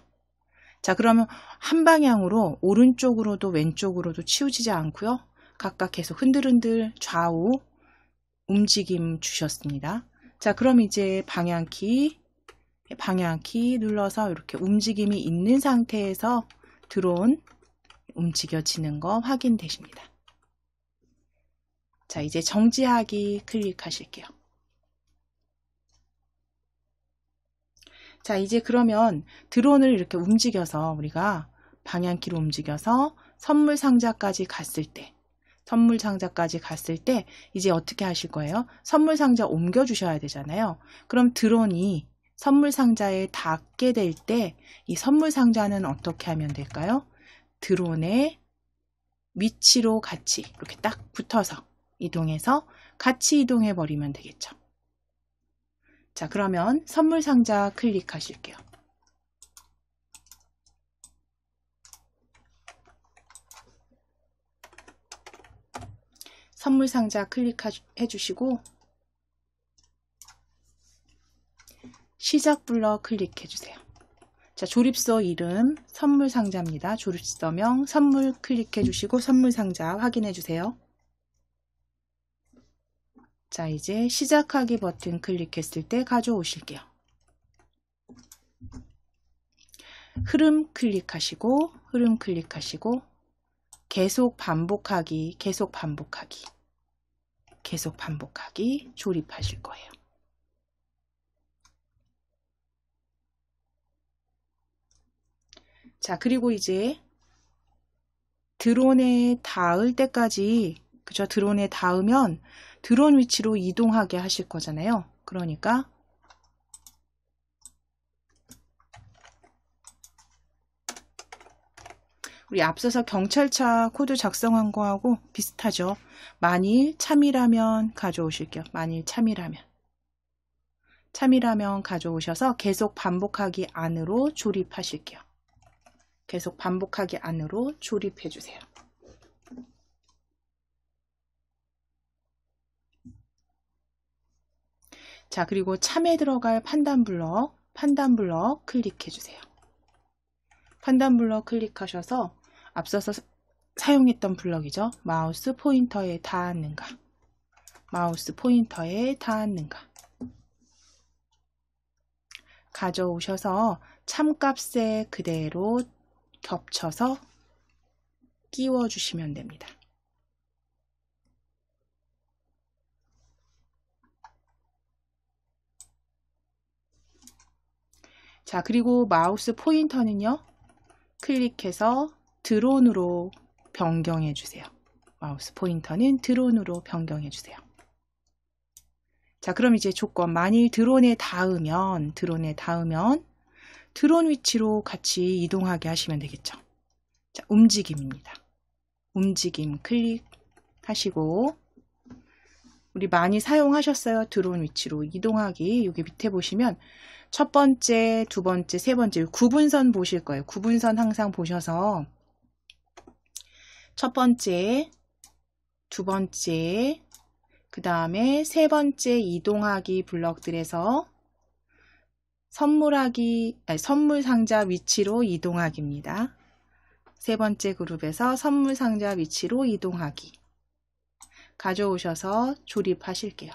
자, 그러면 한 방향으로 오른쪽으로도 왼쪽으로도 치우치지 않고요. 각각 계속 흔들흔들 좌우 움직임 주셨습니다. 자, 그럼 이제 방향키 눌러서 이렇게 움직임이 있는 상태에서 드론 움직여지는 거 확인되십니다. 자, 이제 정지하기 클릭하실게요. 자, 이제 그러면 드론을 이렇게 움직여서 우리가 방향키로 움직여서 선물 상자까지 갔을 때 이제 어떻게 하실 거예요? 선물 상자 옮겨 주셔야 되잖아요. 그럼 드론이 선물 상자에 닿게 될 때 이 선물 상자는 어떻게 하면 될까요? 드론의 위치로 같이 이렇게 딱 붙어서 이동해서 같이 이동해 버리면 되겠죠. 자, 그러면 선물 상자 클릭하실게요. 선물 상자 클릭해 주시고 시작 블럭 클릭해 주세요. 자, 조립서 이름 선물 상자입니다. 조립서명 선물 클릭해 주시고 선물 상자 확인해 주세요. 자, 이제 시작하기 버튼 클릭했을 때 가져오실게요. 흐름 클릭하시고 계속 반복하기 조립하실 거예요. 자, 그리고 이제 드론에 닿을 때까지, 그죠? 드론에 닿으면 드론 위치로 이동하게 하실 거잖아요. 그러니까 우리 앞서서 경찰차 코드 작성한 거하고 비슷하죠. 만일 참이라면 가져오실게요. 만일 참이라면 가져오셔서 계속 반복하기 안으로 조립하실게요. 계속 반복하기 안으로 조립해 주세요. 자, 그리고 참에 들어갈 판단 블럭 클릭해 주세요. 판단 블럭 클릭하셔서 앞서서 사용했던 블럭이죠. 마우스 포인터에 닿았는가 가져오셔서 참값에 그대로 겹쳐서 끼워 주시면 됩니다. 자, 그리고 마우스 포인터는요, 클릭해서 드론으로 변경해 주세요. 마우스 포인터는 드론으로 변경해 주세요. 자, 그럼 이제 조건, 만일 드론에 닿으면 드론 위치로 같이 이동하게 하시면 되겠죠. 자, 움직임입니다. 움직임 클릭하시고, 우리 많이 사용하셨어요. 드론 위치로 이동하기. 여기 밑에 보시면 첫 번째, 두 번째, 세 번째 구분선 보실 거예요. 구분선 항상 보셔서 첫 번째, 두 번째, 그 다음에 세 번째 이동하기 블럭들에서 선물 상자 위치로 이동하기입니다. 세 번째 그룹에서 선물 상자 위치로 이동하기 가져오셔서 조립하실게요.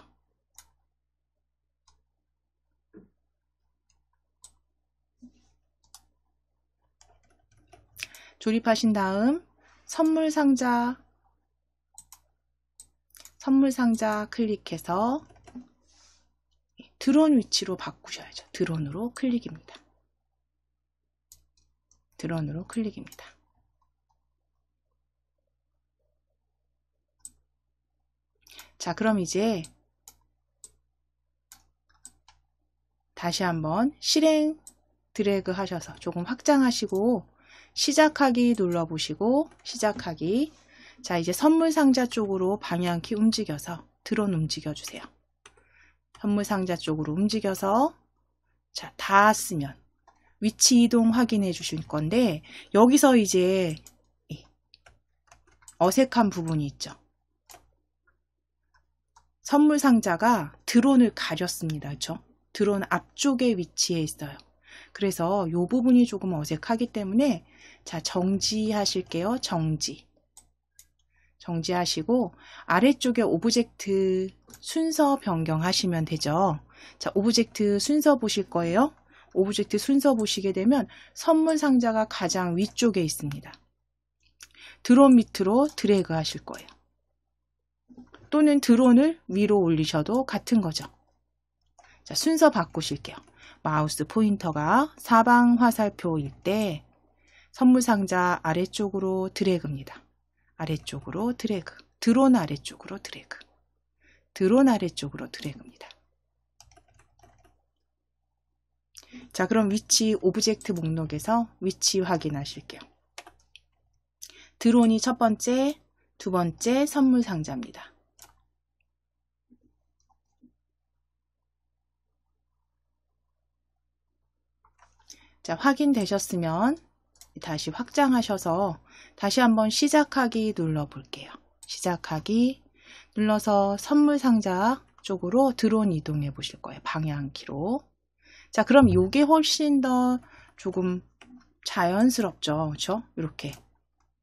조립하신 다음 선물 상자 클릭해서 드론 위치로 바꾸셔야죠. 드론으로 클릭입니다. 자, 그럼 이제 다시 한번 실행 드래그 하셔서 조금 확장하시고 시작하기 눌러보시고 시작하기. 자, 이제 선물 상자 쪽으로 방향키 움직여서 드론 움직여주세요. 선물 상자 쪽으로 움직여서 자, 닿았으면 위치 이동 확인해 주실 건데 여기서 이제 어색한 부분이 있죠. 선물 상자가 드론을 가렸습니다. 그렇죠? 드론 앞쪽에 위치해 있어요. 그래서 이 부분이 조금 어색하기 때문에 자, 정지하실게요. 정지하시고 아래쪽에 오브젝트 순서 변경하시면 되죠. 자, 오브젝트 순서 보실 거예요. 오브젝트 순서 보시게 되면 선물 상자가 가장 위쪽에 있습니다. 드론 밑으로 드래그 하실 거예요. 또는 드론을 위로 올리셔도 같은 거죠. 자, 순서 바꾸실게요. 마우스 포인터가 사방 화살표일 때 선물 상자 아래쪽으로 드래그입니다. 아래쪽으로 드래그. 드론 아래쪽으로 드래그. 드론 아래쪽으로 드래그입니다. 자, 그럼 위치 오브젝트 목록에서 위치 확인하실게요. 드론이 첫 번째, 두 번째 선물 상자입니다. 자, 확인되셨으면 다시 확장하셔서 다시 한번 시작하기 눌러 볼게요. 시작하기 눌러서 선물 상자 쪽으로 드론 이동해 보실 거예요. 방향키로. 자, 그럼 이게 훨씬 더 조금 자연스럽죠. 그렇죠? 이렇게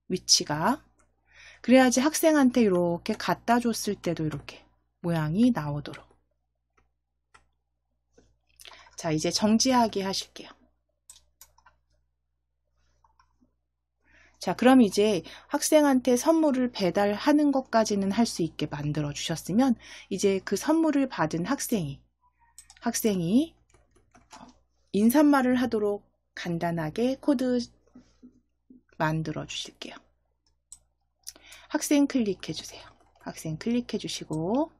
위치가. 그래야지 학생한테 이렇게 갖다 줬을 때도 이렇게 모양이 나오도록. 자, 이제 정지하기 하실게요. 자, 그럼 이제 학생한테 선물을 배달하는 것까지는 할 수 있게 만들어 주셨으면 이제 그 선물을 받은 학생이 인사말을 하도록 간단하게 코드 만들어 주실게요. 학생 클릭해 주세요. 학생 클릭해 주시고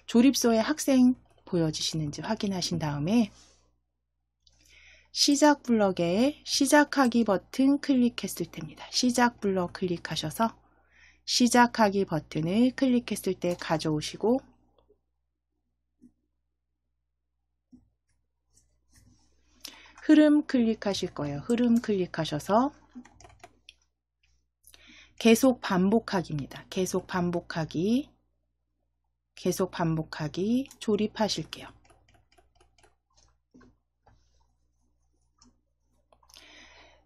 조립소에 학생 보여지시는지 확인하신 다음에 시작 블럭에 시작하기 버튼 클릭했을 때입니다. 시작 블럭 클릭하셔서 시작하기 버튼을 클릭했을 때 가져오시고 흐름 클릭하실 거예요. 흐름 클릭하셔서 계속 반복하기입니다. 계속 반복하기 조립하실게요.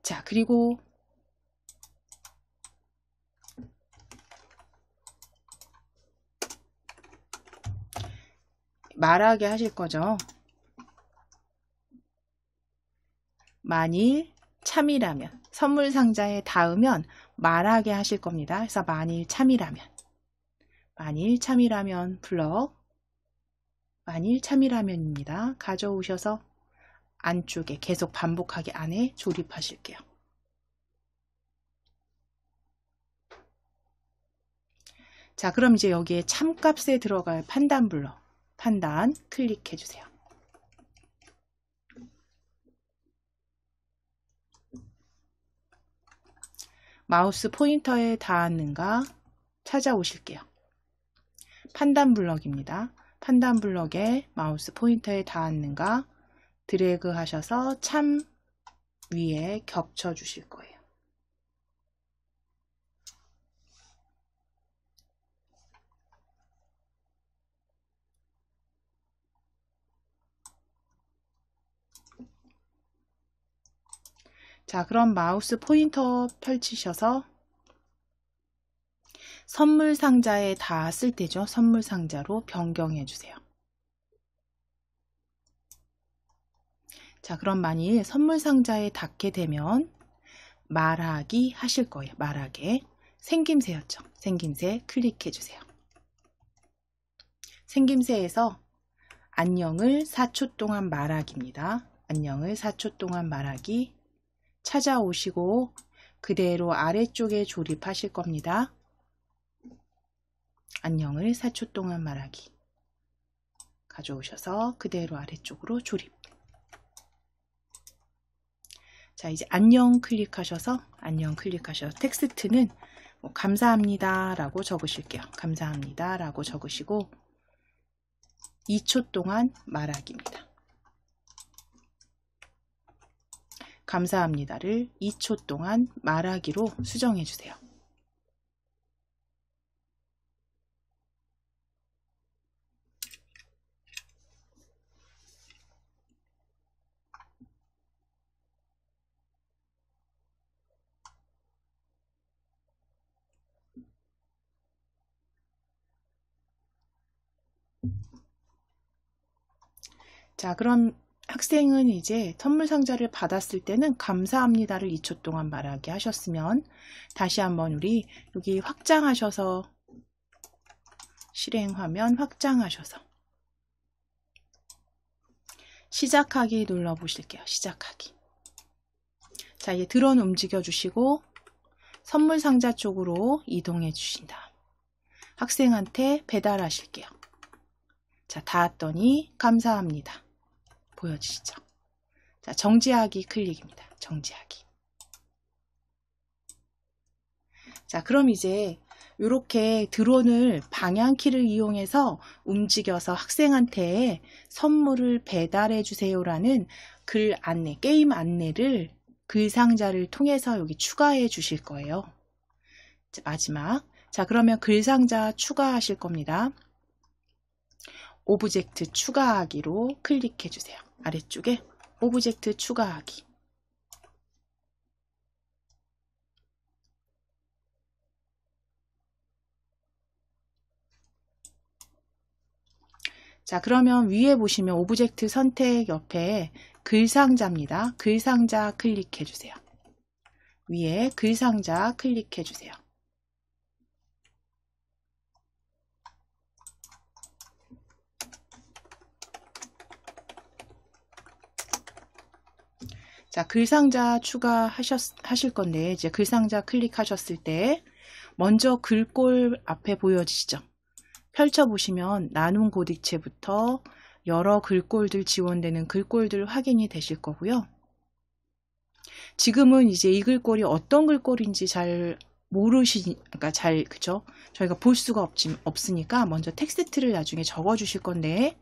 자, 그리고 말하게 하실 거죠. 만일 참이라면 선물 상자에 닿으면 말하게 하실 겁니다. 그래서 만일 참이라면 블럭 만일 참이라면입니다. 가져오셔서 안쪽에 계속 반복하기 안에 조립하실게요. 자, 그럼 이제 여기에 참값에 들어갈 판단 블럭 판단 클릭해 주세요. 마우스 포인터에 닿았는가 찾아오실게요. 판단 블럭입니다. 판단 블럭에 마우스 포인터에 닿았는가 드래그 하셔서 참 위에 겹쳐 주실 거예요. 자, 그럼 마우스 포인터 펼치셔서 선물 상자에 닿았을 때죠. 선물 상자로 변경해 주세요. 자, 그럼 만일 선물 상자에 닿게 되면 말하기 하실 거예요. 말하게. 생김새였죠. 생김새 클릭해 주세요. 생김새에서 안녕을 4초 동안 말하기입니다. 안녕을 4초 동안 말하기 찾아오시고 그대로 아래쪽에 조립하실 겁니다. 안녕을 4초 동안 말하기 가져오셔서 그대로 아래쪽으로 조립. 자, 이제 안녕 클릭하셔서 텍스트는 뭐 감사합니다 라고 적으실게요. 감사합니다 라고 적으시고 2초 동안 말하기입니다. 감사합니다를 2초 동안 말하기로 수정해 주세요. 자, 그럼 학생은 이제 선물 상자를 받았을 때는 감사합니다를 2초 동안 말하게 하셨으면 다시 한번 우리 여기 확장하셔서 실행 화면 확장하셔서 시작하기 눌러보실게요. 시작하기. 자, 이제 드론 움직여 주시고 선물 상자 쪽으로 이동해 주신다. 학생한테 배달하실게요. 자, 닿았더니 감사합니다. 보여지시죠? 자, 정지하기 클릭입니다. 정지하기. 자, 그럼 이제 이렇게 드론을 방향키를 이용해서 움직여서 학생한테 선물을 배달해 주세요라는 글 안내, 게임 안내를 글 상자를 통해서 여기 추가해 주실 거예요. 자, 마지막. 자, 그러면 글 상자 추가하실 겁니다. 오브젝트 추가하기로 클릭해 주세요. 아래쪽에 오브젝트 추가하기. 자, 그러면 위에 보시면 오브젝트 선택 옆에 글상자입니다. 글상자 클릭해 주세요. 위에 글상자 클릭해 주세요. 자, 글상자 추가하실 건데, 이제 글상자 클릭하셨을 때, 먼저 글꼴 앞에 보여지시죠? 펼쳐보시면 나눔 고딕체부터 여러 글꼴들 지원되는 글꼴들 확인이 되실 거고요. 지금은 이제 이 글꼴이 어떤 글꼴인지 잘 그러니까 그쵸? 저희가 볼 수가 없으니까 먼저 텍스트를 나중에 적어 주실 건데,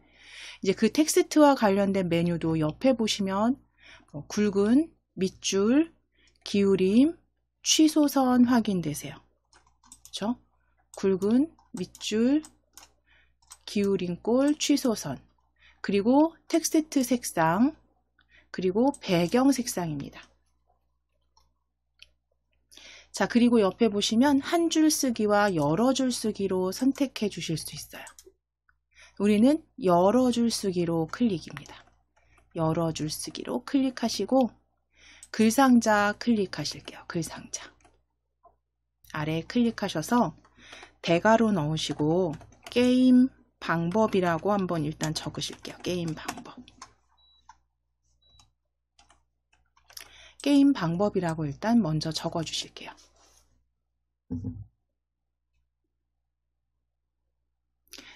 이제 그 텍스트와 관련된 메뉴도 옆에 보시면 굵은, 밑줄, 기울임, 취소선 확인되세요. 그쵸? 굵은, 밑줄, 기울임꼴, 취소선, 그리고 텍스트 색상, 그리고 배경 색상입니다. 자, 그리고 옆에 보시면 한 줄 쓰기와 여러 줄 쓰기로 선택해 주실 수 있어요. 우리는 여러 줄 쓰기로 클릭입니다. 여러 줄 쓰기로 클릭하시고 글상자 클릭하실게요. 글상자. 아래 클릭하셔서 대괄호 넣으시고 게임 방법이라고 한번 일단 적으실게요. 게임 방법. 게임 방법이라고 일단 먼저 적어 주실게요.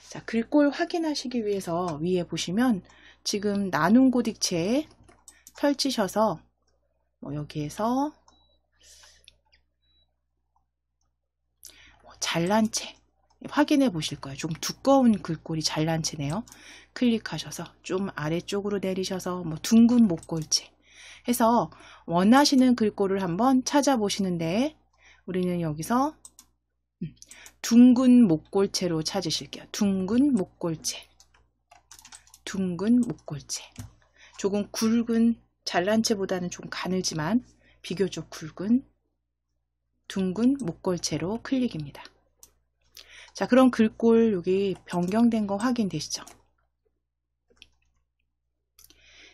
자, 글꼴 확인하시기 위해서 위에 보시면 지금 나눔 고딕체 펼치셔서 여기에서 잘난 채 확인해 보실 거예요. 좀 두꺼운 글꼴이 잘난 채네요. 클릭하셔서 좀 아래쪽으로 내리셔서 둥근 목골체 해서 원하시는 글꼴을 한번 찾아보시는데 우리는 여기서 둥근 목골체로 찾으실게요. 둥근 목골체. 둥근 목골체. 조금 굵은 잘난 채보다는 좀 가늘지만 비교적 굵은 둥근 목골체로 클릭입니다. 자, 그럼 글꼴 여기 변경된 거 확인되시죠?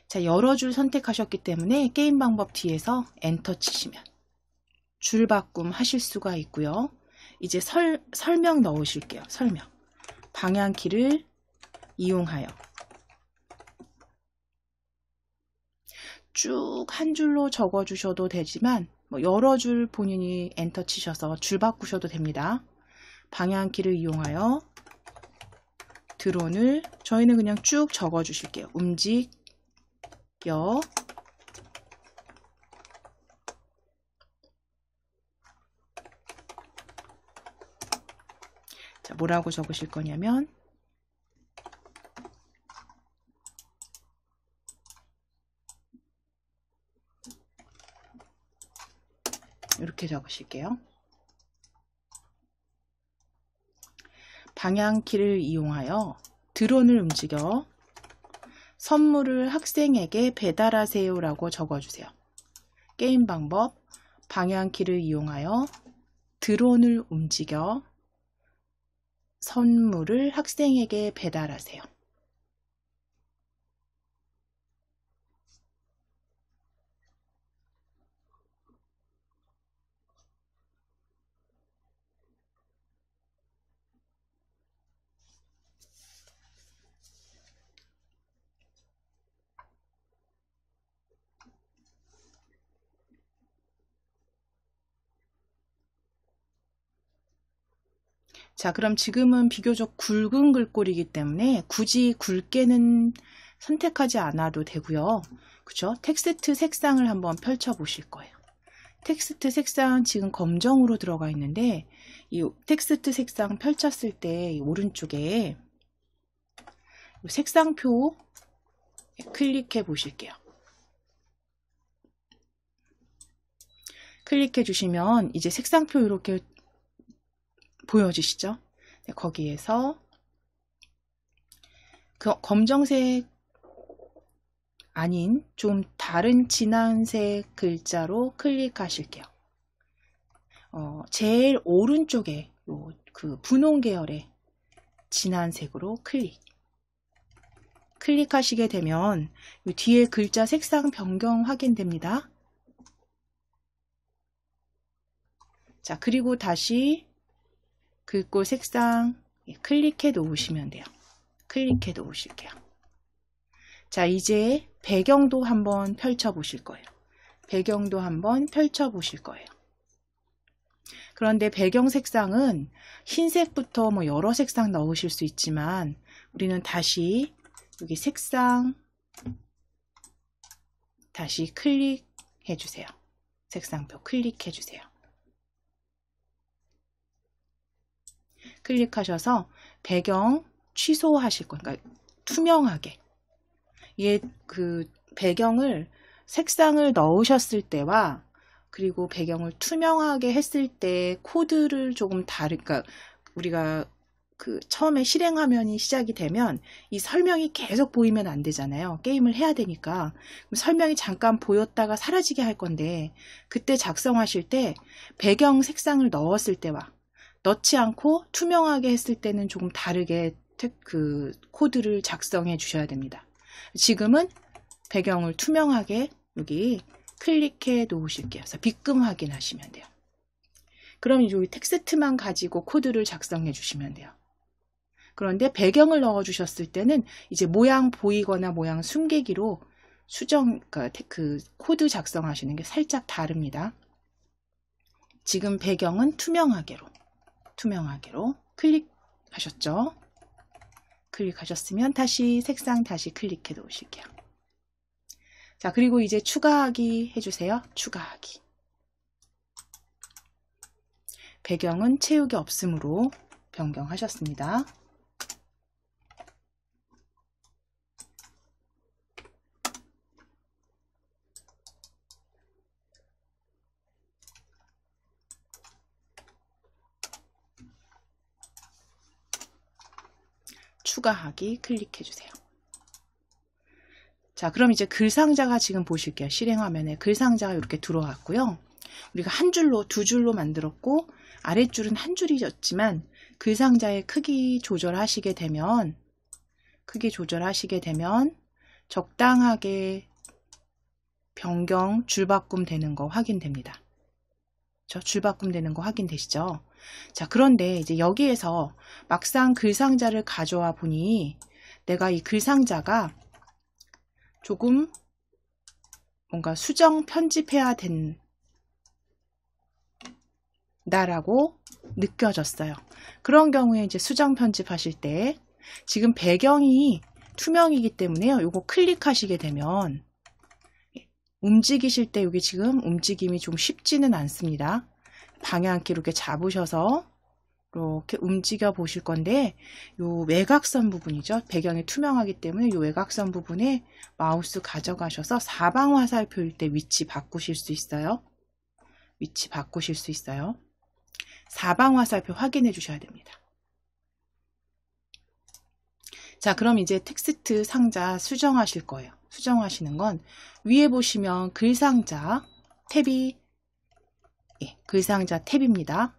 자, 여러 줄 선택하셨기 때문에 게임 방법 뒤에서 엔터 치시면 줄 바꿈 하실 수가 있고요. 이제 설명 넣으실게요. 설명. 방향키를 이용하여 쭉 한 줄로 적어 주셔도 되지만 여러 줄 본인이 엔터 치셔서 줄 바꾸셔도 됩니다. 방향키를 이용하여 드론을 저희는 그냥 쭉 적어 주실게요. 움직여 자, 뭐라고 적으실 거냐면 이렇게 적으실게요. 방향키를 이용하여 드론을 움직여 선물을 학생에게 배달하세요 라고 적어주세요. 게임 방법 방향키를 이용하여 드론을 움직여 선물을 학생에게 배달하세요. 자, 그럼 지금은 비교적 굵은 글꼴이기 때문에 굳이 굵게는 선택하지 않아도 되고요. 그죠? 텍스트 색상을 한번 펼쳐 보실 거예요. 텍스트 색상 지금 검정으로 들어가 있는데 이 텍스트 색상 펼쳤을 때 오른쪽에 색상표 클릭해 보실게요. 클릭해 주시면 이제 색상표 이렇게 보여지시죠? 네, 거기에서 그 검정색 아닌 좀 다른 진한 색 글자로 클릭하실게요. 제일 오른쪽에 그 분홍 계열의 진한 색으로 클릭하시게 되면 이 뒤에 글자 색상 변경 확인됩니다. 자, 그리고 다시 글꼴 색상 클릭해 놓으시면 돼요. 클릭해 놓으실게요. 자, 이제 배경도 한번 펼쳐 보실 거예요. 배경도 한번 펼쳐 보실 거예요. 그런데 배경 색상은 흰색부터 뭐 여러 색상 넣으실 수 있지만 우리는 다시 여기 색상 다시 클릭해 주세요. 색상표 클릭해 주세요. 클릭하셔서 배경 취소하실 거예요. 그러니까 투명하게. 이게 그 배경을 색상을 넣으셨을 때와 그리고 배경을 투명하게 했을 때 코드를 조금 그러니까 우리가 그 처음에 실행 화면이 시작이 되면 이 설명이 계속 보이면 안 되잖아요. 게임을 해야 되니까. 설명이 잠깐 보였다가 사라지게 할 건데 그때 작성하실 때 배경 색상을 넣었을 때와 넣지 않고 투명하게 했을 때는 조금 다르게 그 코드를 작성해 주셔야 됩니다. 지금은 배경을 투명하게 여기 클릭해 놓으실게요. 그래서 빗금 확인하시면 돼요. 그럼 여기 텍스트만 가지고 코드를 작성해 주시면 돼요. 그런데 배경을 넣어 주셨을 때는 이제 모양 보이거나 모양 숨기기로 그러니까 그 코드 작성하시는 게 살짝 다릅니다. 지금 배경은 투명하게로 클릭하셨죠? 클릭하셨으면 다시 색상 다시 클릭해 놓으실게요. 자, 그리고 이제 추가하기 해주세요. 추가하기. 배경은 채우기 없음으로 변경하셨습니다. 추가하기 클릭해 주세요. 자, 그럼 이제 글상자가 지금 보실게요. 실행 화면에 글상자가 이렇게 들어왔고요. 우리가 한 줄로, 두 줄로 만들었고 아랫줄은 한 줄이었지만 글상자의 크기 조절하시게 되면 적당하게 변경, 줄바꿈 되는 거 확인됩니다. 줄바꿈 되는 거 확인되시죠? 자, 그런데 이제 여기에서 막상 글상자를 가져와 보니 내가 이 글상자가 조금 뭔가 수정 편집해야 된다라고 느껴졌어요. 그런 경우에 이제 수정 편집하실 때 지금 배경이 투명이기 때문에요. 요거 클릭하시게 되면 움직이실 때 여기 지금 움직임이 좀 쉽지는 않습니다. 방향키 이렇게 잡으셔서 이렇게 움직여 보실 건데 요 외곽선 부분이죠. 배경이 투명하기 때문에 요 외곽선 부분에 마우스 가져가셔서 사방 화살표일 때 위치 바꾸실 수 있어요. 사방 화살표 확인해 주셔야 됩니다. 자, 그럼 이제 텍스트 상자 수정하실 거예요. 수정하시는 건 위에 보시면 글상자 탭이 글상자 탭입니다.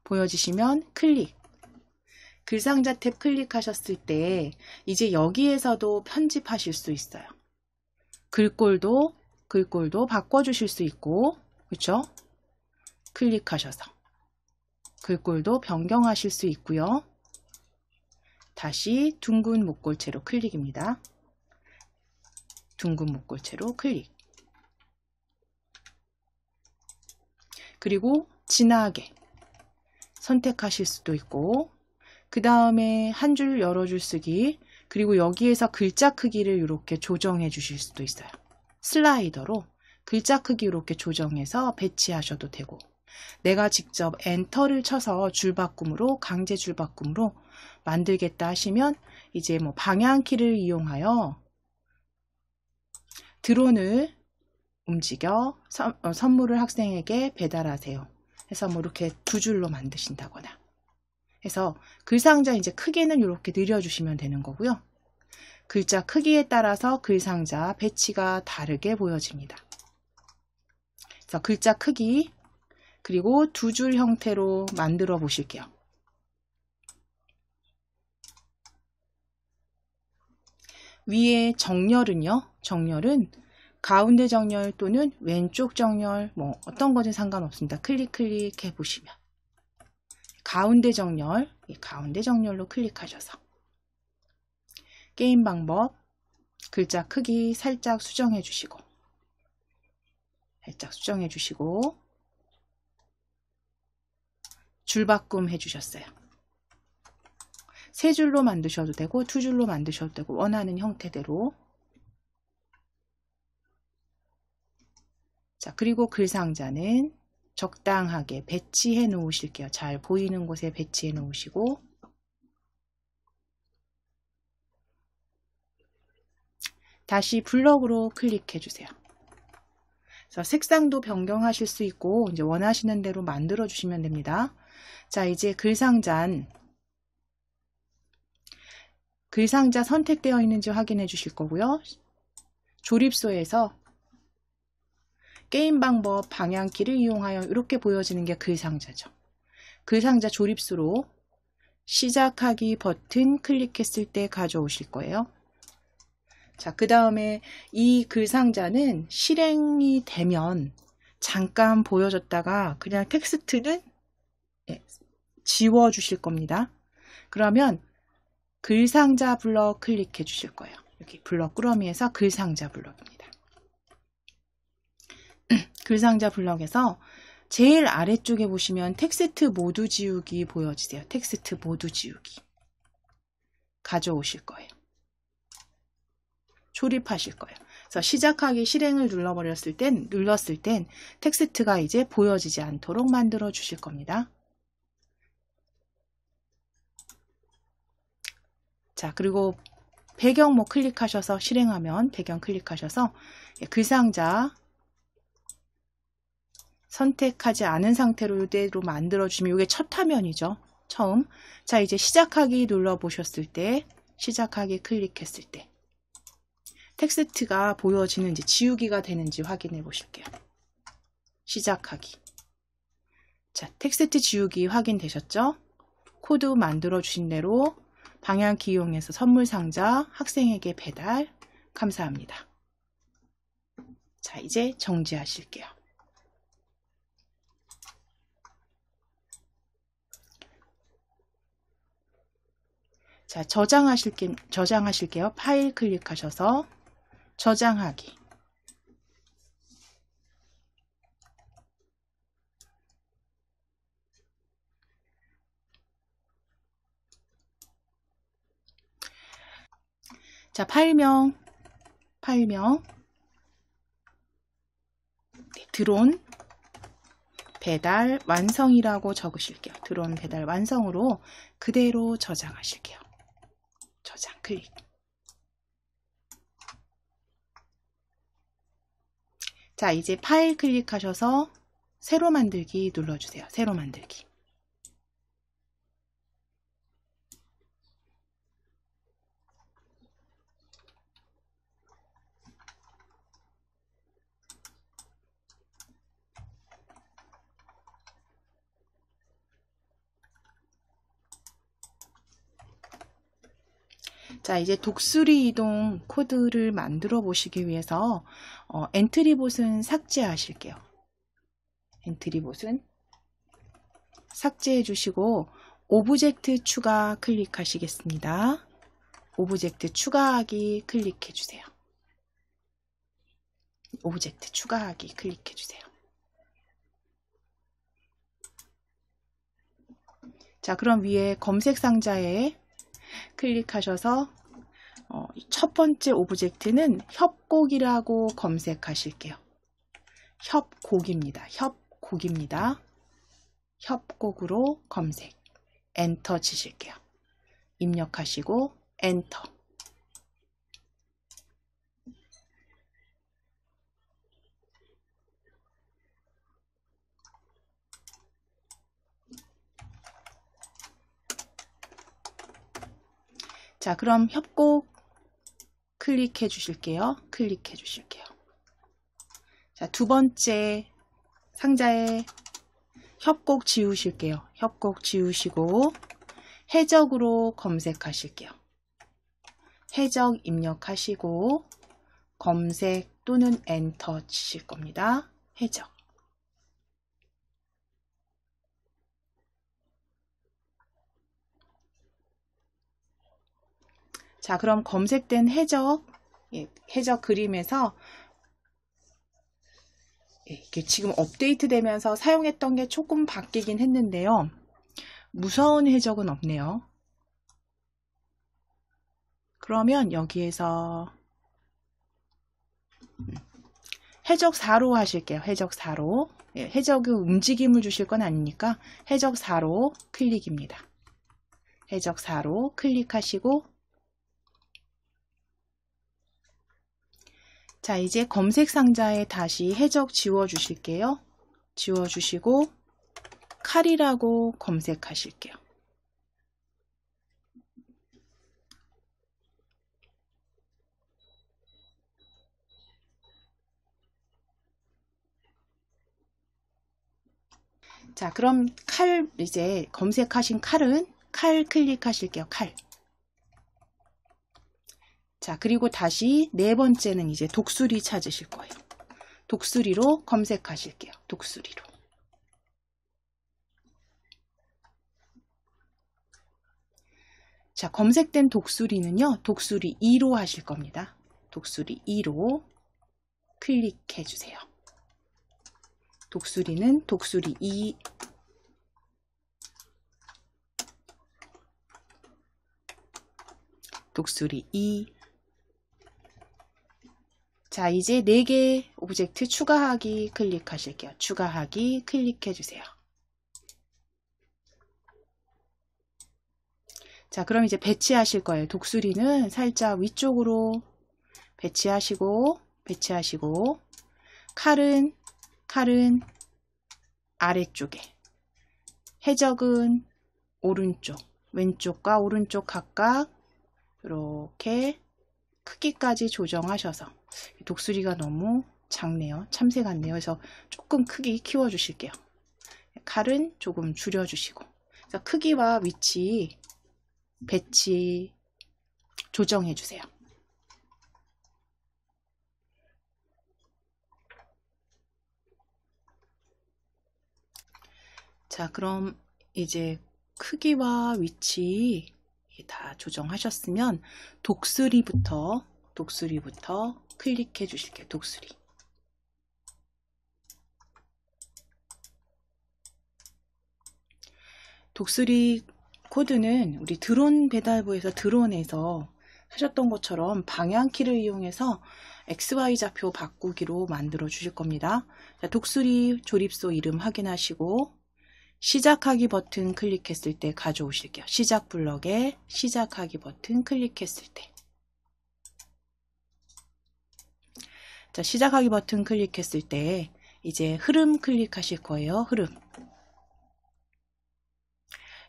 보여지시면 글상자 탭 클릭하셨을 때 이제 여기에서도 편집하실 수 있어요. 글꼴도 바꿔주실 수 있고, 그렇죠? 클릭하셔서 글꼴도 변경하실 수 있고요. 다시 둥근 목골체로 클릭입니다. 둥근 목골체로 클릭. 그리고 진하게 선택하실 수도 있고, 그 다음에 한 줄 열어줄 쓰기, 그리고 여기에서 글자 크기를 이렇게 조정해 주실 수도 있어요. 슬라이더로 글자 크기 이렇게 조정해서 배치하셔도 되고, 내가 직접 엔터를 쳐서 줄바꿈으로, 강제 줄바꿈으로 만들겠다 하시면 이제 뭐 방향키를 이용하여 드론을 움직여 선물을 학생에게 배달하세요 해서 뭐 이렇게 두 줄로 만드신다거나 해서 글상자 이제 크기는 이렇게 늘려주시면 되는 거고요. 글자 크기에 따라서 글상자 배치가 다르게 보여집니다. 그래서 글자 크기 그리고 두 줄 형태로 만들어 보실게요. 위에 정렬은요. 정렬은 가운데 정렬 또는 왼쪽 정렬 뭐 어떤 거든 상관없습니다. 클릭 해 보시면 가운데 정렬, 가운데 정렬로 클릭하셔서 게임 방법 글자 크기 살짝 수정해 주시고 줄바꿈 해주셨어요. 세 줄로 만드셔도 되고 두 줄로 만드셔도 되고 원하는 형태대로. 자, 그리고 글상자는 적당하게 배치해 놓으실게요. 잘 보이는 곳에 배치해 놓으시고 다시 블럭으로 클릭해 주세요. 그래서 색상도 변경하실 수 있고 이제 원하시는 대로 만들어 주시면 됩니다. 자, 이제 글상자 선택되어 있는지 확인해 주실 거고요. 조립소에서 게임 방법 방향키를 이용하여 이렇게 보여지는 게 글상자죠. 글상자 조립수로 시작하기 버튼 클릭했을 때 가져오실 거예요. 자, 그 다음에 이 글상자는 실행이 되면 잠깐 보여줬다가 그냥 텍스트는 지워 주실 겁니다. 그러면 글상자 블럭 클릭해 주실 거예요. 여기 블럭 꾸러미에서 글상자 블럭입니다. 글상자 블럭에서 제일 아래쪽에 보시면 텍스트 모두 지우기 보여지세요. 텍스트 모두 지우기 가져오실 거예요. 조립하실 거예요. 그래서 시작하기 실행을 눌렀을 땐 텍스트가 이제 보여지지 않도록 만들어 주실 겁니다. 자, 그리고 배경 뭐 클릭하셔서 실행하면 배경 클릭하셔서 글상자 선택하지 않은 상태로 이대로 만들어 주시면 이게 첫 화면이죠. 처음. 자, 이제 시작하기 눌러 보셨을 때 시작하기 클릭했을 때 텍스트가 보여지는지 지우기가 되는지 확인해 보실게요. 시작하기. 자, 텍스트 지우기 확인되셨죠? 코드 만들어 주신 대로 방향키 이용해서 선물 상자 학생에게 배달. 감사합니다. 자, 이제 정지하실게요. 자, 저장하실게요. 파일 클릭하셔서 저장하기. 자, 파일명 드론 배달 완성이라고 적으실게요. 드론 배달 완성으로 그대로 저장하실게요. 저장 클릭. 자, 이제 파일 클릭하셔서 새로 만들기 눌러주세요. 새로 만들기. 자, 이제 독수리 이동 코드를 만들어 보시기 위해서 엔트리봇은 삭제하실게요. 엔트리봇은 삭제해 주시고 오브젝트 추가 클릭하시겠습니다. 오브젝트 추가하기 클릭해 주세요. 오브젝트 추가하기 클릭해 주세요. 자, 그럼 위에 검색 상자에 클릭하셔서 첫 번째 오브젝트는 협곡이라고 검색하실게요. 협곡입니다. 협곡입니다. 협곡으로 검색. 엔터 치실게요. 입력하시고 엔터. 자, 그럼 협곡 클릭해 주실게요. 클릭해 주실게요. 자, 두 번째 상자에 협곡 지우실게요. 협곡 지우시고 해적으로 검색하실게요. 해적 입력하시고 검색 또는 엔터 치실 겁니다. 해적. 자, 그럼 검색된 해적, 해적 그림에서 이게 지금 업데이트 되면서 사용했던 게 조금 바뀌긴 했는데요. 무서운 해적은 없네요. 그러면 여기에서 해적 4로 하실게요. 해적 4로. 해적의 움직임을 주실 건 아니니까 해적 4로 클릭입니다. 해적 4로 클릭하시고 자, 이제 검색 상자에 다시 해적 지워 주실게요. 지워 주시고 칼이라고 검색하실게요. 자, 그럼 칼 이제 검색하신 칼은 칼 클릭하실게요. 칼. 자, 그리고 다시 네 번째는 이제 독수리 찾으실 거예요. 독수리로 검색하실게요. 독수리로. 자, 검색된 독수리는요. 독수리 2로 하실 겁니다. 독수리 2로 클릭해 주세요. 독수리는 독수리 2. 독수리 2. 자, 이제 4개 오브젝트 추가하기 클릭하실게요. 추가하기 클릭해 주세요. 자, 그럼 이제 배치하실 거예요. 독수리는 살짝 위쪽으로 배치하시고 칼은 아래쪽에, 해적은 오른쪽, 왼쪽과 오른쪽 각각 이렇게 크기까지 조정하셔서 독수리가 너무 작네요. 참새 같네요. 그래서 조금 크기 키워주실게요. 칼은 조금 줄여주시고 그래서 크기와 위치 배치 조정해 주세요. 자, 그럼 이제 크기와 위치 다 조정하셨으면 독수리부터 클릭해 주실게요. 독수리. 독수리 코드는 우리 드론 배달부에서 드론에서 하셨던 것처럼 방향키를 이용해서 XY 좌표 바꾸기로 만들어 주실 겁니다. 자, 독수리 조립소 이름 확인하시고 시작하기 버튼 클릭했을 때 가져오실게요. 시작 블럭에 시작하기 버튼 클릭했을 때. 자, 시작하기 버튼 클릭했을 때 이제 흐름 클릭하실 거예요. 흐름.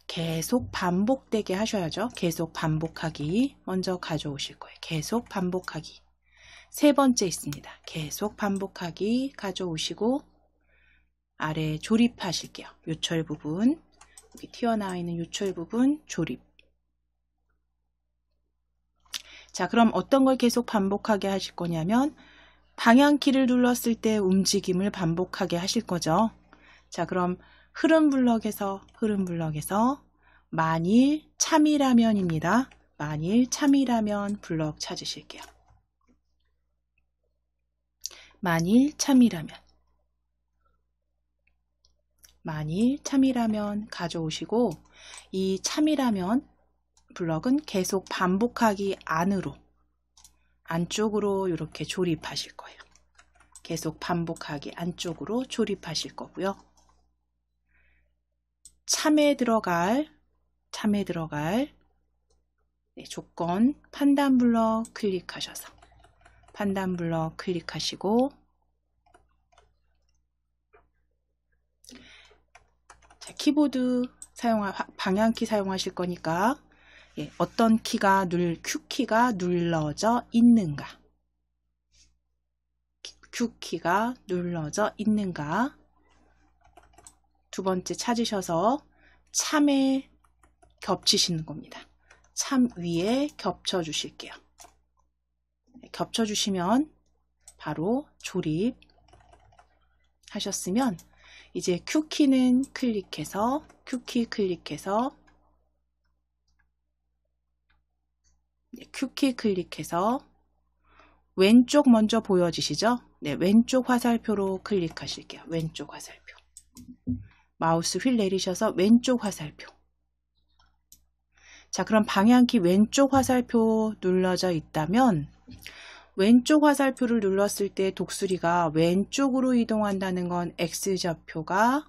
계속 반복되게 하셔야죠. 계속 반복하기 먼저 가져오실 거예요. 계속 반복하기. 세 번째 있습니다. 계속 반복하기 가져오시고 아래 조립하실게요. 요철 부분, 여기 튀어나와 있는 요철 부분 조립. 자, 그럼 어떤 걸 계속 반복하게 하실 거냐면 방향키를 눌렀을 때 움직임을 반복하게 하실 거죠. 자, 그럼 흐름 블럭에서 만일 참이라면입니다. 만일 참이라면 블럭 찾으실게요. 만일 참이라면. 만일 참이라면 가져오시고 이 참이라면 블럭은 계속 반복하기 안쪽으로 이렇게 조립하실 거예요. 계속 반복하기 안쪽으로 조립하실 거고요. 참에 들어갈 조건 판단 블럭 클릭하셔서 판단 블럭 클릭하시고 자, 키보드 방향키 사용하실 거니까 어떤 키가 Q키가 눌러져 있는가 Q키가 눌러져 있는가 두 번째 찾으셔서 참에 겹치시는 겁니다. 참 위에 겹쳐 주실게요. 겹쳐 주시면 바로 조립 하셨으면 이제 Q키는 클릭해서 Q키 클릭해서 왼쪽 먼저 보여지시죠? 네, 왼쪽 화살표로 클릭하실게요. 왼쪽 화살표. 마우스 휠 내리셔서 왼쪽 화살표. 자, 그럼 방향키 왼쪽 화살표 눌러져 있다면 왼쪽 화살표를 눌렀을 때 독수리가 왼쪽으로 이동한다는 건 X좌표가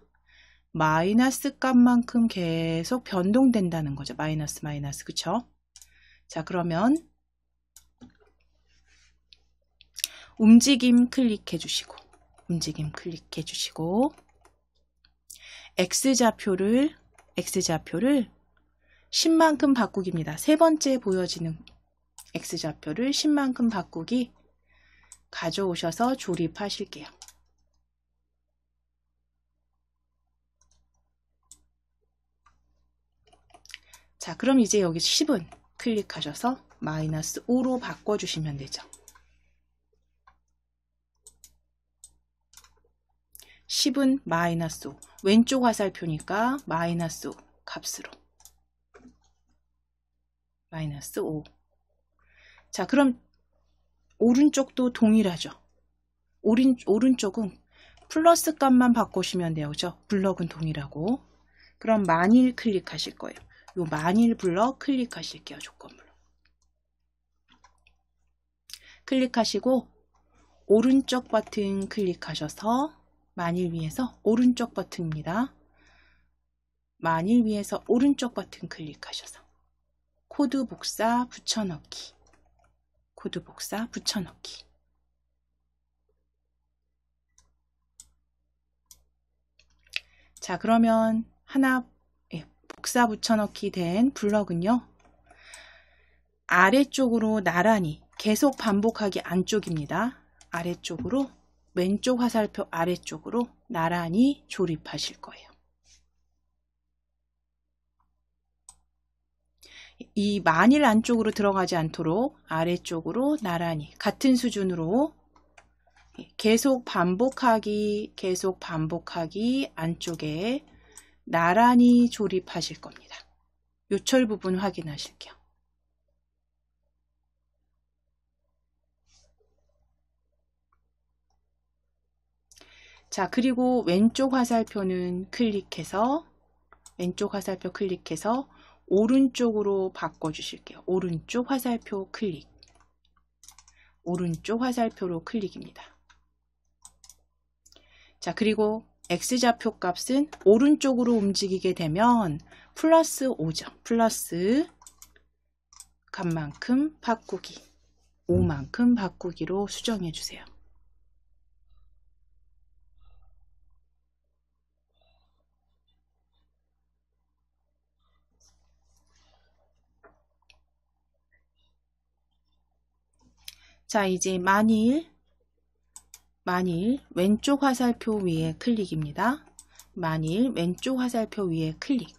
마이너스 값만큼 계속 변동된다는 거죠. 마이너스, 그쵸? 자, 그러면 움직임 클릭해 주시고 X좌표를 10만큼 바꾸기입니다. 세 번째 보여지는 X좌표를 10만큼 바꾸기 가져오셔서 조립하실게요. 자, 그럼 이제 여기 10은 클릭하셔서 마이너스 5로 바꿔주시면 되죠. 10은 마이너스 5. 왼쪽 화살표니까 마이너스 5 값으로. 마이너스 5. 자, 그럼 오른쪽도 동일하죠. 오른쪽은 플러스 값만 바꾸시면 돼요. 그죠? 블럭은 동일하고. 그럼 만일 클릭하실 거예요. 요 만일 블럭 클릭하실게요. 조건 블럭. 클릭하시고 오른쪽 버튼 클릭하셔서 만일 위에서 오른쪽 버튼입니다. 만일 위에서 오른쪽 버튼 클릭하셔서 코드 복사 붙여넣기. 자, 그러면 하나 복사 붙여넣기 된 블럭은요. 아래쪽으로 나란히 계속 반복하기 안쪽입니다. 아래쪽으로 왼쪽 화살표 아래쪽으로 나란히 조립하실 거예요. 이 만일 안쪽으로 들어가지 않도록 아래쪽으로 나란히 같은 수준으로 계속 반복하기 안쪽에 나란히 조립하실 겁니다. 요철 부분 확인하실게요. 자, 그리고 왼쪽 화살표는 클릭해서 오른쪽으로 바꿔주실게요. 오른쪽 화살표 클릭. 오른쪽 화살표로 클릭입니다. 자, 그리고 X좌표 값은 오른쪽으로 움직이게 되면 플러스 5죠. 플러스 값만큼 바꾸기. 5만큼 바꾸기로 수정해 주세요. 자, 이제 만일 왼쪽 화살표 위에 클릭입니다. 만일 왼쪽 화살표 위에 클릭.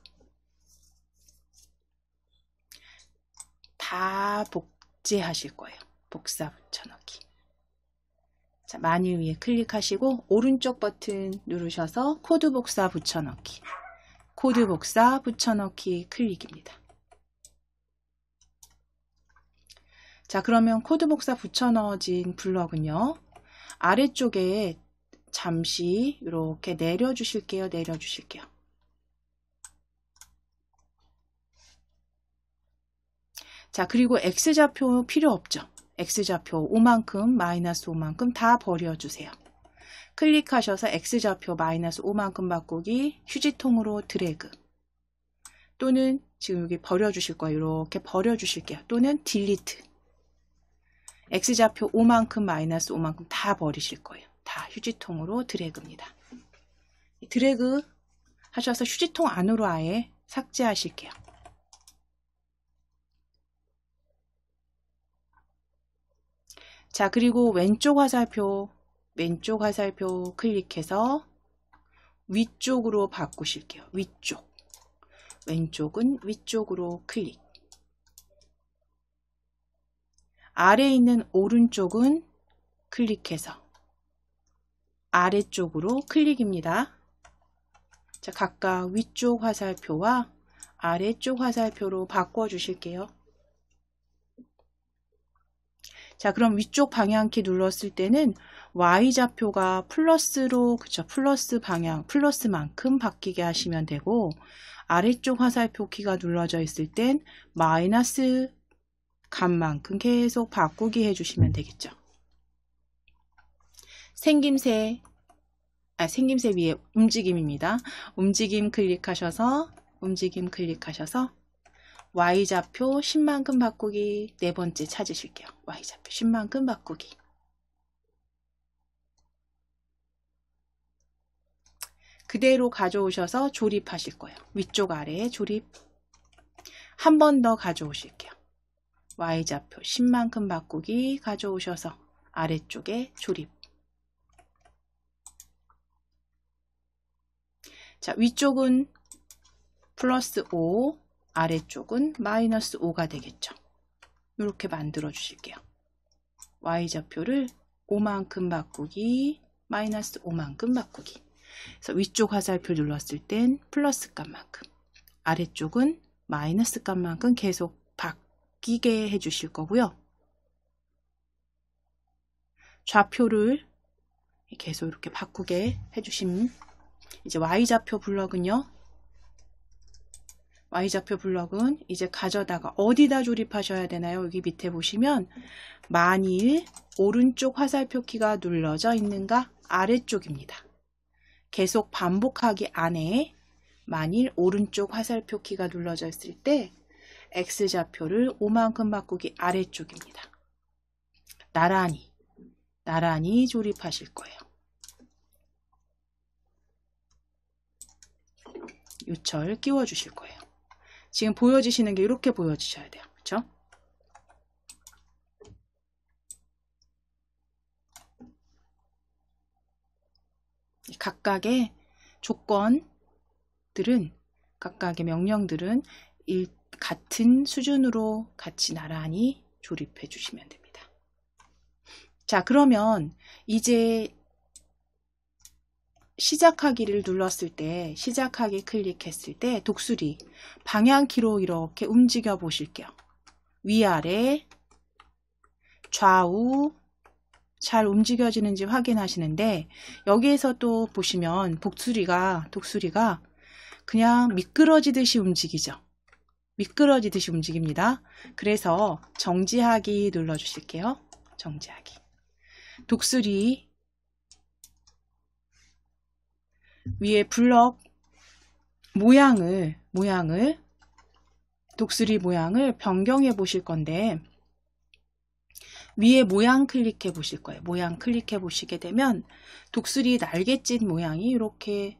다 복제하실 거예요. 복사 붙여넣기. 자, 만일 위에 클릭하시고 오른쪽 버튼 누르셔서 코드 복사 붙여넣기. 코드 복사 붙여넣기 클릭입니다. 자, 그러면 코드 복사 붙여넣어진 블럭은요. 아래쪽에 잠시 이렇게 내려주실게요. 내려주실게요. 자, 그리고 X좌표 필요 없죠. X좌표 5만큼, 마이너스 5만큼 다 버려주세요. 클릭하셔서 X좌표 마이너스 5만큼 바꾸기, 휴지통으로 드래그. 또는 지금 여기 버려주실 거예요. 이렇게 버려주실게요. 또는 딜리트. X좌표 5만큼, 마이너스 5만큼 다 버리실 거예요. 다 휴지통으로 드래그입니다. 드래그 하셔서 휴지통 안으로 아예 삭제하실게요. 자, 그리고 왼쪽 화살표 클릭해서 위쪽으로 바꾸실게요. 위쪽. 왼쪽은 위쪽으로 클릭. 아래에 있는 오른쪽은 클릭해서 아래쪽으로 클릭입니다. 자, 각각 위쪽 화살표와 아래쪽 화살표로 바꿔 주실게요. 자, 그럼 위쪽 방향키 눌렀을 때는 Y좌표가 플러스로, 그쵸, 플러스 방향, 플러스만큼 바뀌게 하시면 되고, 아래쪽 화살표 키가 눌러져 있을 땐 마이너스 값만큼 계속 바꾸기 해주시면 되겠죠. 생김새 위에 움직임입니다. 움직임 클릭하셔서 Y좌표 10만큼 바꾸기 네 번째 찾으실게요. Y좌표 10만큼 바꾸기. 그대로 가져오셔서 조립하실 거예요. 위쪽 아래에 조립. 한 번 더 가져오실게요. Y좌표 10만큼 바꾸기 가져오셔서 아래쪽에 조립. 자, 위쪽은 플러스 5, 아래쪽은 마이너스 5가 되겠죠. 이렇게 만들어 주실게요. Y좌표를 5만큼 바꾸기, 마이너스 5만큼 바꾸기. 그래서 위쪽 화살표 눌렀을 땐 플러스 값만큼, 아래쪽은 마이너스 값만큼 계속 바뀌게 해주실 거고요. 좌표를 계속 이렇게 바꾸게 해주시면 이제 Y좌표 블럭은요. Y좌표 블럭은 이제 가져다가 어디다 조립하셔야 되나요? 여기 밑에 보시면 만일 오른쪽 화살표 키가 눌러져 있는가? 아래쪽입니다. 계속 반복하기 안에 만일 오른쪽 화살표 키가 눌러져 있을 때 X좌표를 5만큼 바꾸기 아래쪽입니다. 나란히 조립하실 거예요. 요철 끼워 주실 거예요. 지금 보여지시는 게 이렇게 보여지셔야 돼요. 그렇죠? 각각의 조건들은, 각각의 명령들은 같은 수준으로 같이 나란히 조립해 주시면 됩니다. 자, 그러면 이제 시작하기를 눌렀을 때, 시작하기 클릭했을 때 독수리 방향키로 이렇게 움직여 보실게요. 위아래, 좌우 잘 움직여지는지 확인하시는데, 여기에서 또 보시면 독수리가 그냥 미끄러지듯이 움직이죠. 미끄러지듯이 움직입니다. 그래서 정지하기 눌러주실게요. 정지하기. 독수리 위에 블럭 모양을 독수리 모양을 변경해 보실 건데, 위에 모양 클릭해 보실 거예요. 모양 클릭해 보시게 되면 독수리 날갯짓 모양이 이렇게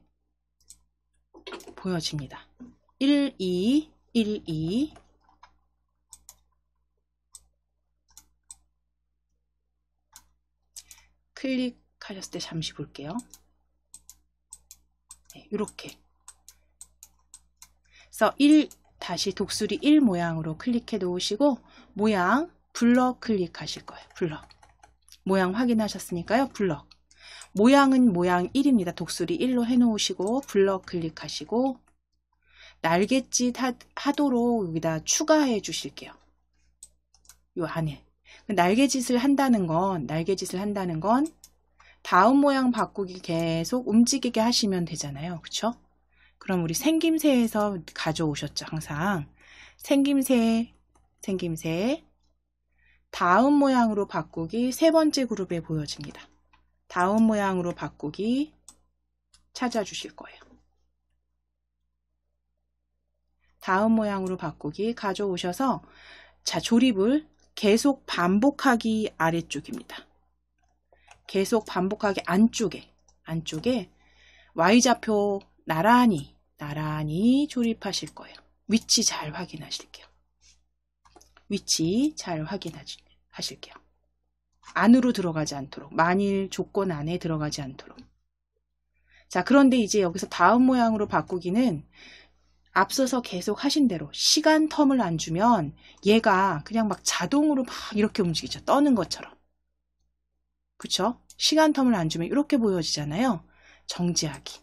보여집니다. 1, 2, 1, 2. 클릭하셨을 때 잠시 볼게요. 네, 이렇게. 그래서 다시 독수리 1 모양으로 클릭해 놓으시고, 모양 블럭 클릭하실 거예요. 블럭. 모양 확인하셨으니까요. 블럭. 모양은 모양 1입니다. 독수리 1로 해 놓으시고 블럭 클릭하시고 날갯짓 하도록 여기다 추가해 주실게요. 요 안에. 날갯짓을 한다는 건 다음 모양 바꾸기 계속 움직이게 하시면 되잖아요. 그쵸? 그럼 우리 생김새에서 가져오셨죠. 항상 생김새 다음 모양으로 바꾸기 세 번째 그룹에 보여집니다. 다음 모양으로 바꾸기 찾아주실 거예요. 다음 모양으로 바꾸기 가져오셔서 자, 조립을 계속 반복하기 아래쪽입니다. 계속 반복하기 안쪽에 Y좌표 나란히 조립하실 거예요. 위치 잘 확인하실게요. 위치 잘 확인하실게요. 안으로 들어가지 않도록, 만일 조건 안에 들어가지 않도록. 자, 그런데 이제 여기서 다음 모양으로 바꾸기는 앞서서 계속 하신 대로 시간 텀을 안 주면 얘가 그냥 막 자동으로 막 이렇게 움직이죠. 떠는 것처럼. 그쵸? 시간 텀을 안 주면 이렇게 보여지잖아요. 정지하기.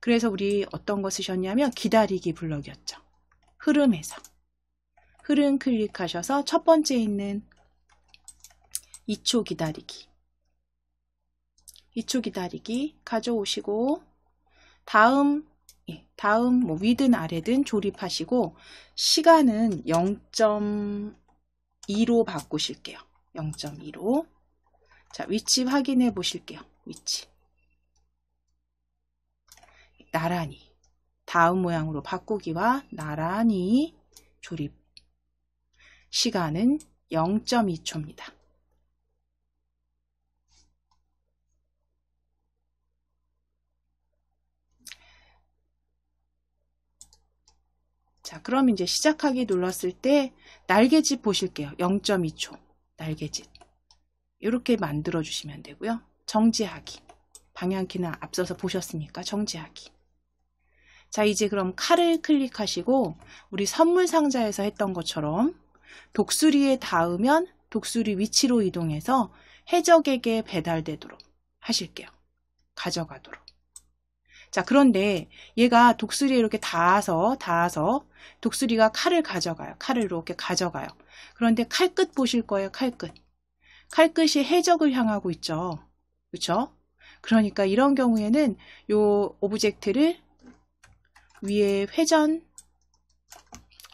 그래서 우리 어떤 거 쓰셨냐면 기다리기 블럭이었죠. 흐름에서. 흐름 클릭하셔서 첫 번째 있는 2초 기다리기. 2초 기다리기 가져오시고 다음 뭐 위든 아래든 조립하시고 시간은 0.2로 바꾸실게요. 0.2로. 자, 위치 확인해 보실게요. 위치. 나란히. 다음 모양으로 바꾸기와 나란히 조립. 시간은 0.2초입니다. 자, 그럼 이제 시작하기 눌렀을 때 날개짓 보실게요. 0.2초. 날개짓. 이렇게 만들어 주시면 되고요. 정지하기. 방향키는 앞서서 보셨으니까 정지하기. 자, 이제 그럼 칼을 클릭하시고 우리 선물 상자에서 했던 것처럼 독수리에 닿으면 독수리 위치로 이동해서 해적에게 배달되도록 하실게요. 가져가도록. 자, 그런데 얘가 독수리에 이렇게 닿아서 독수리가 칼을 가져가요. 칼을 이렇게 가져가요. 그런데 칼끝 보실 거예요. 칼끝. 칼끝이 해적을 향하고 있죠. 그렇죠? 그러니까 이런 경우에는 요 오브젝트를 위에 회전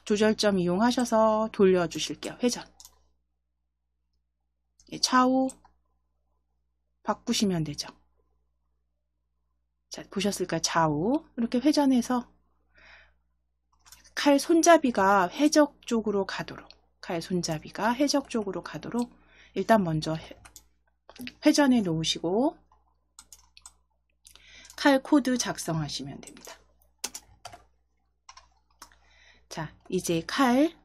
조절점 이용하셔서 돌려주실게요. 회전. 좌우 바꾸시면 되죠. 자, 보셨을까요? 좌우 이렇게 회전해서 칼 손잡이가 해적 쪽으로 가도록 일단 먼저 회전해 놓으시고 칼 코드 작성하시면 됩니다. 자, 이제 칼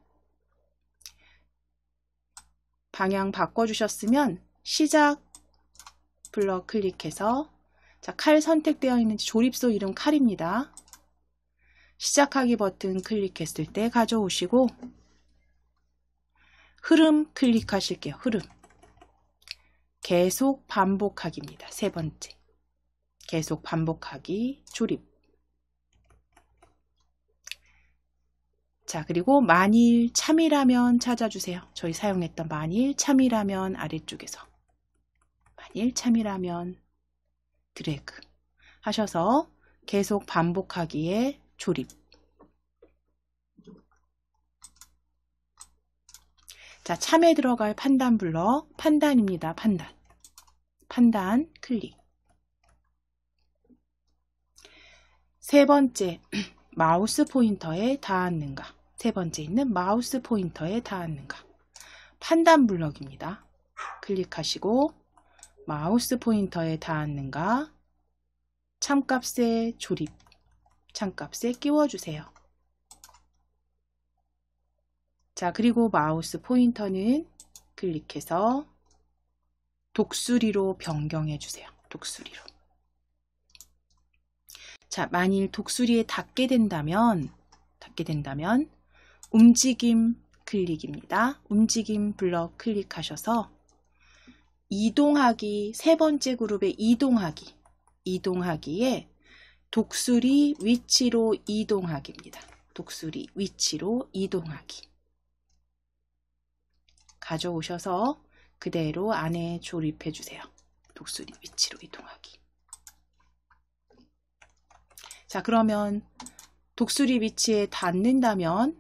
방향 바꿔주셨으면 시작 블럭 클릭해서 자, 칼 선택되어 있는 조립소 이름 칼입니다. 시작하기 버튼 클릭했을 때 가져오시고 흐름 클릭하실게요. 흐름. 계속 반복하기입니다. 세 번째. 계속 반복하기 조립. 자, 그리고 만일 참이라면 찾아주세요. 저희 사용했던 만일 참이라면 아래쪽에서 만일 참이라면 드래그 하셔서 계속 반복하기에 조립. 자, 참에 들어갈 판단 블럭 판단입니다. 판단 클릭. 세 번째 마우스 포인터에 닿았는가. 세 번째 있는 마우스 포인터에 닿았는가. 판단 블럭입니다. 클릭하시고 마우스 포인터에 닿았는가. 참값에 조립. 참값에 끼워주세요. 자, 그리고 마우스 포인터는 클릭해서 독수리로 변경해 주세요. 독수리로. 자, 만일 독수리에 닿게 된다면 움직임 클릭입니다. 움직임 블럭 클릭하셔서 이동하기, 세 번째 그룹의 이동하기에 독수리 위치로 이동하기입니다. 독수리 위치로 이동하기. 가져오셔서 그대로 안에 조립해 주세요. 독수리 위치로 이동하기. 자, 그러면 독수리 위치에 닿는다면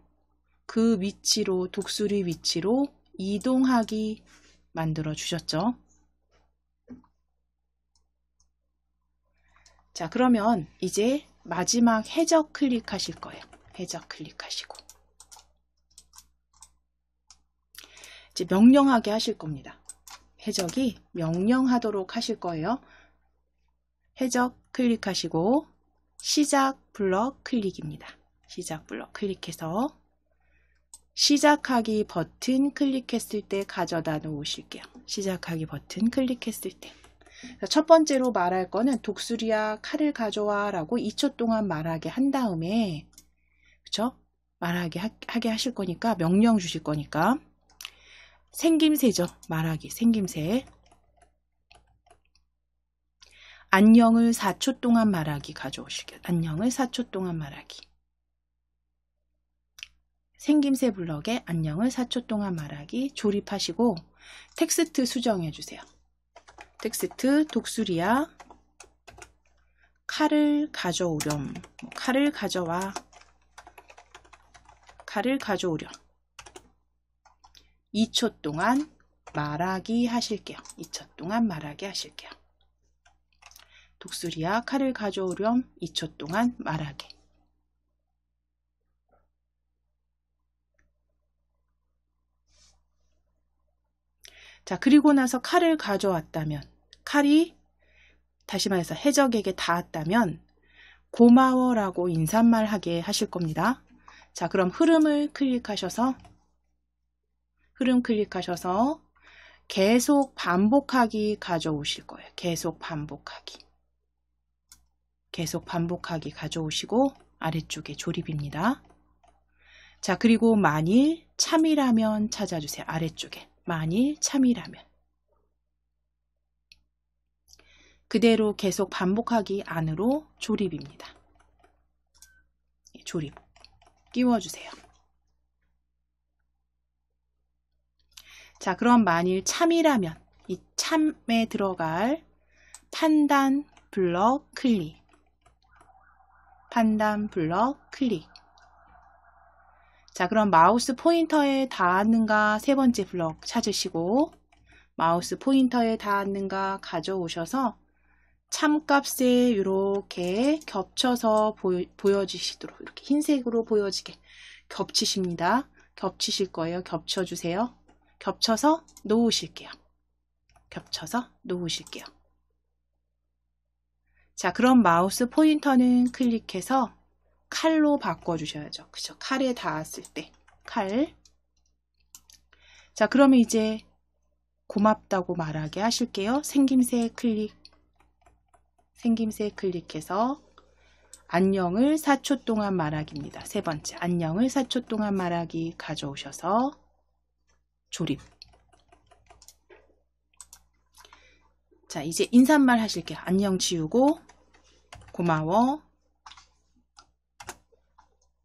그 위치로, 독수리 위치로 이동하기 만들어 주셨죠. 자, 그러면 이제 마지막 해적 클릭하실 거예요. 해적 클릭하시고 이제 명령하게 하실 겁니다. 해적이 명령하도록 하실 거예요. 해적 클릭하시고 시작 블럭 클릭입니다. 시작 블럭 클릭해서 시작하기 버튼 클릭했을 때 가져다 놓으실게요. 시작하기 버튼 클릭했을 때. 첫 번째로 말할 거는 독수리야 칼을 가져와 라고 2초 동안 말하게 한 다음에, 그쵸? 말하게 하게 하실 거니까, 명령 주실 거니까. 생김새죠. 말하기, 생김새. 안녕을 4초 동안 말하기 가져오실게요. 안녕을 4초 동안 말하기. 생김새 블럭에 안녕을 4초 동안 말하기 조립하시고 텍스트 수정해 주세요. 텍스트 독수리야 칼을 가져오렴. 칼을 가져와. 칼을 가져오렴. 2초 동안 말하기 하실게요. 2초 동안 말하기 하실게요. 독수리야 칼을 가져오렴. 2초 동안 말하기. 자, 그리고 나서 칼을 가져왔다면, 칼이 다시 말해서 해적에게 닿았다면 고마워라고 인사말 하게 하실 겁니다. 자, 그럼 흐름 클릭하셔서 계속 반복하기 가져오실 거예요. 계속 반복하기. 계속 반복하기 가져오시고 아래쪽에 조립입니다. 자, 그리고 만일 참이라면 찾아주세요. 아래쪽에. 만일 참이라면. 그대로 계속 반복하기 안으로 조립입니다. 조립 끼워주세요. 자, 그럼 만일 참이라면 이 참에 들어갈 판단 블럭 클릭. 판단 블럭 클릭. 자, 그럼 마우스 포인터에 닿았는가 세 번째 블럭 찾으시고 마우스 포인터에 닿았는가 가져오셔서 참값에 이렇게 겹쳐서 보여지시도록 이렇게 흰색으로 보여지게 겹치십니다. 겹치실 거예요. 겹쳐주세요. 겹쳐서 놓으실게요. 겹쳐서 놓으실게요. 자, 그럼 마우스 포인터는 클릭해서 칼로 바꿔주셔야죠. 그죠? 칼에 닿았을 때 칼. 자, 그러면 이제 고맙다고 말하게 하실게요. 생김새 클릭. 생김새 클릭해서 안녕을 4초 동안 말하기입니다. 세 번째 안녕을 4초 동안 말하기 가져오셔서 조립. 자, 이제 인사말 하실게요. 안녕 지우고 고마워.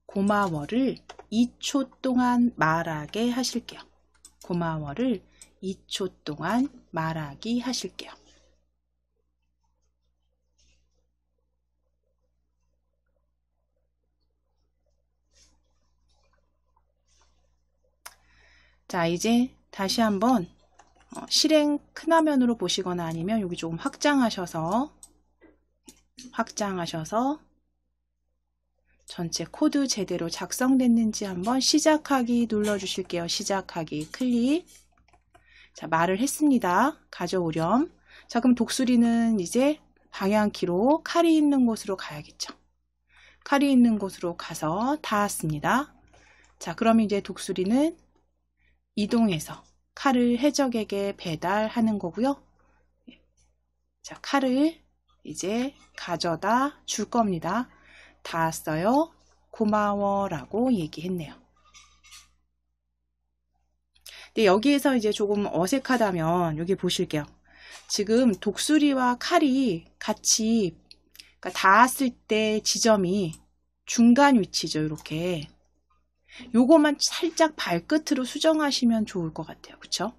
고마워를 2초 동안 말하게 하실게요. 고마워를 2초 동안 말하기 하실게요. 자, 이제 다시 한번 실행 큰 화면으로 보시거나 아니면 여기 조금 확장하셔서 전체 코드 제대로 작성됐는지 한번 시작하기 눌러주실게요. 시작하기 클릭. 자, 말을 했습니다. 가져오렴. 자, 그럼 독수리는 이제 방향키로 칼이 있는 곳으로 가야겠죠. 칼이 있는 곳으로 가서 닿았습니다. 자, 그럼 이제 독수리는 이동해서 칼을 해적에게 배달하는 거고요. 자, 칼을 이제 가져다 줄 겁니다. 닿았어요. 고마워 라고 얘기했네요. 근데 여기에서 이제 조금 어색하다면 여기 보실게요. 지금 독수리와 칼이 같이 그러니까 닿았을 때 지점이 중간 위치죠. 이렇게. 요거만 살짝 발끝으로 수정하시면 좋을 것 같아요. 그쵸?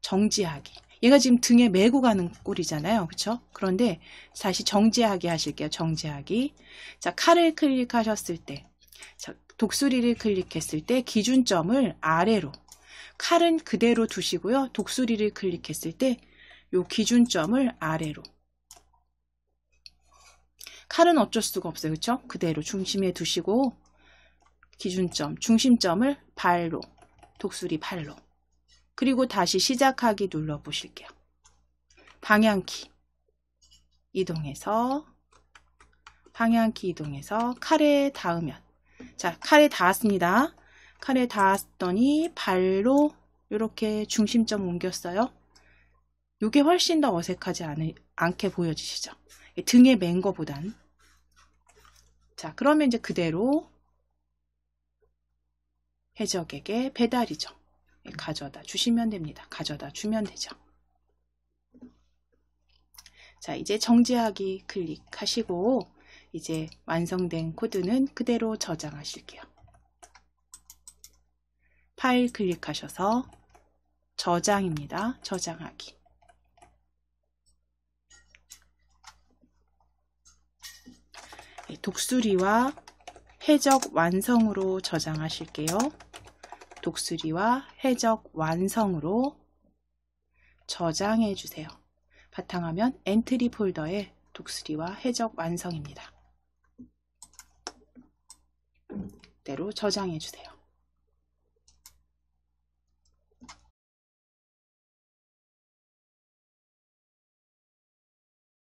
정지하기. 얘가 지금 등에 메고 가는 꼴이잖아요. 그쵸? 그런데 다시 정지하기 하실게요. 정지하기. 자, 칼을 클릭하셨을 때, 자, 독수리를 클릭했을 때 기준점을 아래로, 칼은 그대로 두시고요. 독수리를 클릭했을 때 요 기준점을 아래로. 칼은 어쩔 수가 없어요. 그쵸? 그대로 중심에 두시고 기준점, 중심점을 발로, 독수리 발로. 그리고 다시 시작하기 눌러 보실게요. 방향키 이동해서 칼에 닿으면, 자, 칼에 닿았습니다. 칼에 닿았더니 발로 이렇게 중심점 옮겼어요. 이게 훨씬 더 어색하지 않게 보여지시죠? 등에 맨 거보단. 자, 그러면 이제 그대로 해적에게 배달이죠. 가져다 주시면 됩니다. 가져다 주면 되죠. 자, 이제 정지하기 클릭하시고 이제 완성된 코드는 그대로 저장하실게요. 파일 클릭하셔서 저장입니다. 저장하기. 독수리와 해적 완성으로 저장하실게요. 독수리와 해적 완성으로 저장해 주세요. 바탕화면 엔트리 폴더에 독수리와 해적 완성입니다. 그대로 저장해 주세요.